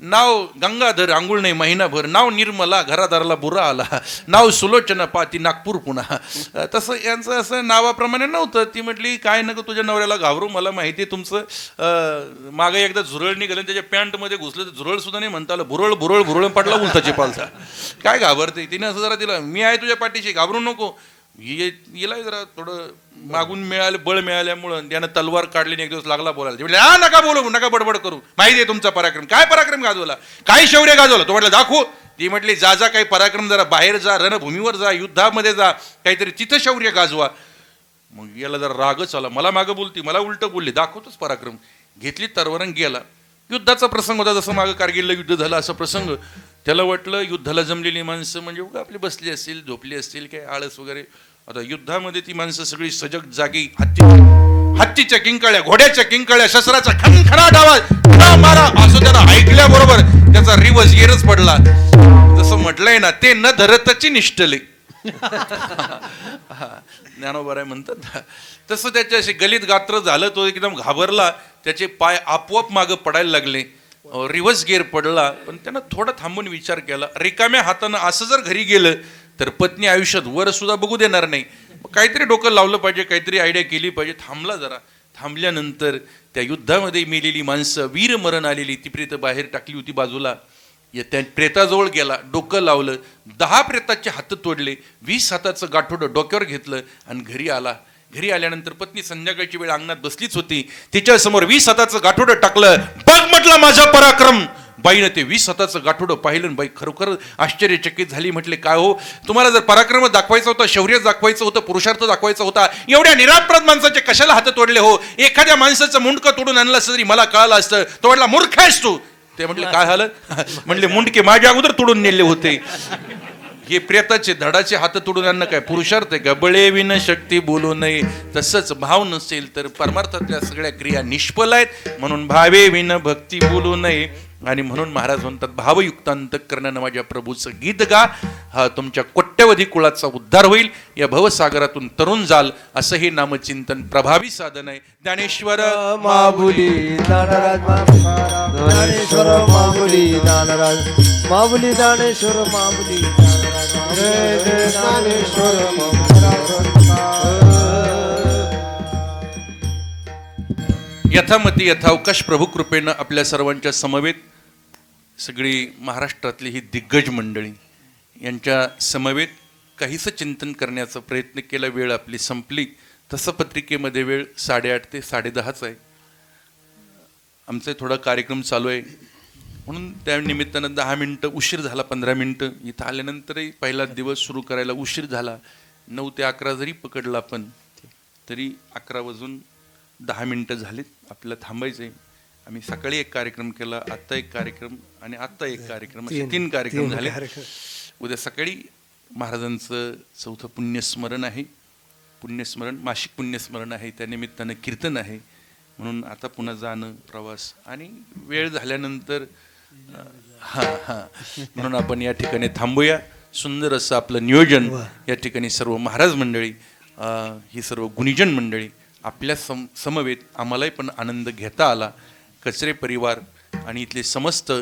नाव गंगाधर, आंघोळ नाही महिनाभर. नाव निर्मला, घरादाराला बुरा आला. नाव सुलोचना, पाती नागपूर पुन्हा. तसं यांचं असं नावाप्रमाणे नव्हतं. ती म्हटली, काय नको तुझ्या नवऱ्याला घाबरू, मला माहिती आहे तुमचं. मागे एकदा झुरळ निघालं, त्याच्या पॅन्टमध्ये घुसलं, तर झुरळ सुद्धा नाही म्हणता आलं, भुरळ भुरळ भुरळ पडला उलताचे पालथा. काय घाबरते. तिने असं जरा तिला, मी आहे तुझ्या पाठीशी, घाबरू नको. हिला जरा थोडं मागून बळ मिळाल्यामुळं त्यानं तलवार काढली, एक दिवस लागला बोलायला. नका बोलू, नका बडबड करू, माहिती आहे तुमचा पराक्रम. काय पराक्रम गाजवला, काय शौर्य गाजवलं. तो म्हटलं दाखवू. ती म्हटली, जा काही पराक्रम, जरा बाहेर जा, रणभूमीवर जा, युद्धामध्ये जा, काहीतरी तिथं शौर्य गाजवा. मग याला जरा रागच आला, मला मागं बोलती, मला उलटं बोलली, दाखवतोच पराक्रम. घेतली तलवार गेला. युद्धाचा प्रसंग होता, जसं मागं कारगिलला युद्ध झालं असा प्रसंग. त्याला वाटलं युद्धाला जमलेली माणसं म्हणजे उगा आपली बसली असतील, झोपली असतील, काय आळस वगैरे. आता युद्धामध्ये ती माणसं सगळी सजग जागी, हत्तीच्या किंकाळ्या, घोड्याच्या किंकाळ्या, शस्त्राचा खणखणाट आवाज मारा असं त्यानं ऐकल्याबरोबर त्याचा रिवर्स गिअरच पडला. जसं म्हटलंय ना, ते न धरतची निष्ठले. ज्ञानोबा म्हणतात तसं त्याच्या असे गलित गात्र झालं. तो एकदम घाबरला, त्याचे पाय आपोआप मागं पडायला लागले, रिव्हर्स गिअर पडला. पण त्यानं थोडा थांबून विचार केला, रिकाम्या हातानं असं जर घरी गेलं तर पत्नी आयुष्यात वर सुद्धा बघू देणार नाही. काहीतरी डोकं लावलं पाहिजे, काहीतरी आयडिया केली पाहिजे. थांबला जरा. थांबल्यानंतर त्या युद्धामध्ये मेलेली माणसं, वीर मरण आलेली, ती प्रेत बाहेर टाकली होती बाजूला. त्या प्रेताजवळ गेला, डोकं लावलं, 10 प्रेताचे हात तोडले, 20 हाताचं गाठोडं डोक्यावर घेतलं आणि घरी आला. घरी आल्यानंतर पत्नी संध्याकाळची वेळ अंगणात बसलीच होती. तिच्या समोर 20 हाताचं गाठोडं टाकलं. बघ म्हटलं माझा पराक्रम. बाईनं ते 20 हाताचं गाठोडं पाहिलं. बाई खरोखर आश्चर्यचकित झाली. म्हटले, काय हो, तुम्हाला जर पराक्रम दाखवायचा होता, शौर्य दाखवायचं होतं, पुरुषार्थ दाखवायचा होता, एवढ्या निरापराध माणसाचे कशाला हात तोडले हो. एखाद्या माणसाचं मुंडकं तोडून आणलं असं तरी मला कळालं असतं. तो म्हटला, मूर्ख आहेस तू. ते म्हटले, काय झालं. म्हणले, मुंडके माझ्या अगोदर तोडून नेले होते. हे प्रेताचे धडाचे हात तोडून आणणं काय पुरुषार्थ आहे का. बळे विन शक्ती बोलू नये. तसंच भाव नसेल तर परमार्थातल्या सगळ्या क्रिया निष्फल आहेत. म्हणून भावे विन भक्ती बोलू नये. आणि म्हणून महाराज म्हणतात, भावयुक्त अंतःकरणानं माझ्या प्रभूचं गीत गा. हा तुमच्या कोट्यवधी कुळाचा उद्धार होईल. या भवसागरातून तरुण जाल असं हे नामचिंतन प्रभावी साधन आहे. ज्ञानेश्वर माऊली ज्ञानराज ज्ञानेश्वर माऊली ज्ञानराज माऊली ज्ञानेश्वर माऊली ज्ञानेश्वर यथामती यथावकाश प्रभू कृपेनं आपल्या सर्वांच्या समवेत सगळी महाराष्ट्रातली ही दिग्गज मंडळी यांच्या समवेत काहीसं चिंतन करण्याचा प्रयत्न केला. वेळ आपली संपली. तसं पत्रिकेमध्ये वेळ 8:30 ते 10:30 आहे. आमचा थोडा कार्यक्रम चालू आहे म्हणून त्या निमित्तानं 10 मिनटं उशीर झाला. 15 मिनटं इथं आल्यानंतरही पहिला दिवस सुरू करायला उशीर झाला. 9 ते 11 जरी पकडला आपण तरी 11 वाजून 10 मिनटं झालीत. आपल्याला थांबायचं आहे. आम्ही सकाळी एक कार्यक्रम केला, आत्ता एक कार्यक्रम आणि आत्ता एक कार्यक्रम, असे 3 कार्यक्रम झाले. उद्या सकाळी महाराजांचं 4थं पुण्यस्मरण आहे. पुण्यस्मरण मासिक पुण्यस्मरण आहे. त्या निमित्तानं कीर्तन आहे. म्हणून आता पुन्हा जाणं प्रवास आणि वेळ झाल्यानंतर म्हणून आपण या ठिकाणी थांबूया. सुंदर असं आपलं नियोजन या ठिकाणी सर्व महाराज मंडळी ही सर्व गुणीजन मंडळी आपल्या समवेत आम्हालाही पण आनंद घेता आला. कचरे परिवार आणि इथले समस्त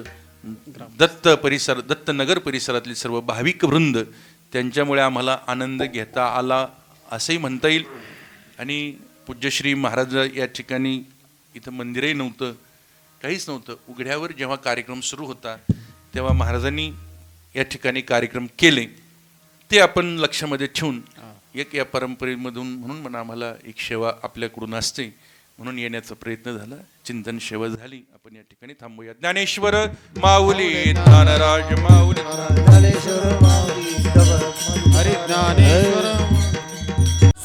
दत्तनगर परिसरातले सर्व भाविक वृंद त्यांच्यामुळे आम्हाला आनंद घेता आला असंही म्हणता येईल. आणि पूज्यश्री महाराज या ठिकाणी इथं मंदिरही नव्हतं, काहीच नव्हतं. उघड्यावर जेव्हा कार्यक्रम सुरू होता तेव्हा महाराजांनी या ठिकाणी कार्यक्रम केले. ते आपण लक्षामध्ये ठेवून एक या परंपरेमधून म्हणून म्हणा आम्हाला एक सेवा आपल्याकडून असते म्हणून येण्याचा प्रयत्न झाला. चिंतन सेवा झाली. आपण या ठिकाणी थांबूया. ज्ञानेश्वर माऊली ज्ञानराज माऊली ज्ञानेश्वर माऊली हरी ज्ञानेश्वर.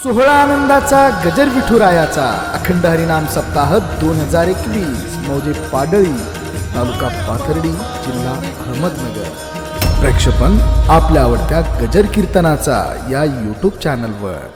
सोहळा आनंदाचा गजर विठुरायाचा अखंड हरिनाम सप्ताह 2021 मौजे पाडळी तालुका पाथर्डी जिल्हा अहमदनगर. प्रक्षेपण आपल्या आवडत्या गजर कीर्तनाचा या YouTube चॅनलवर.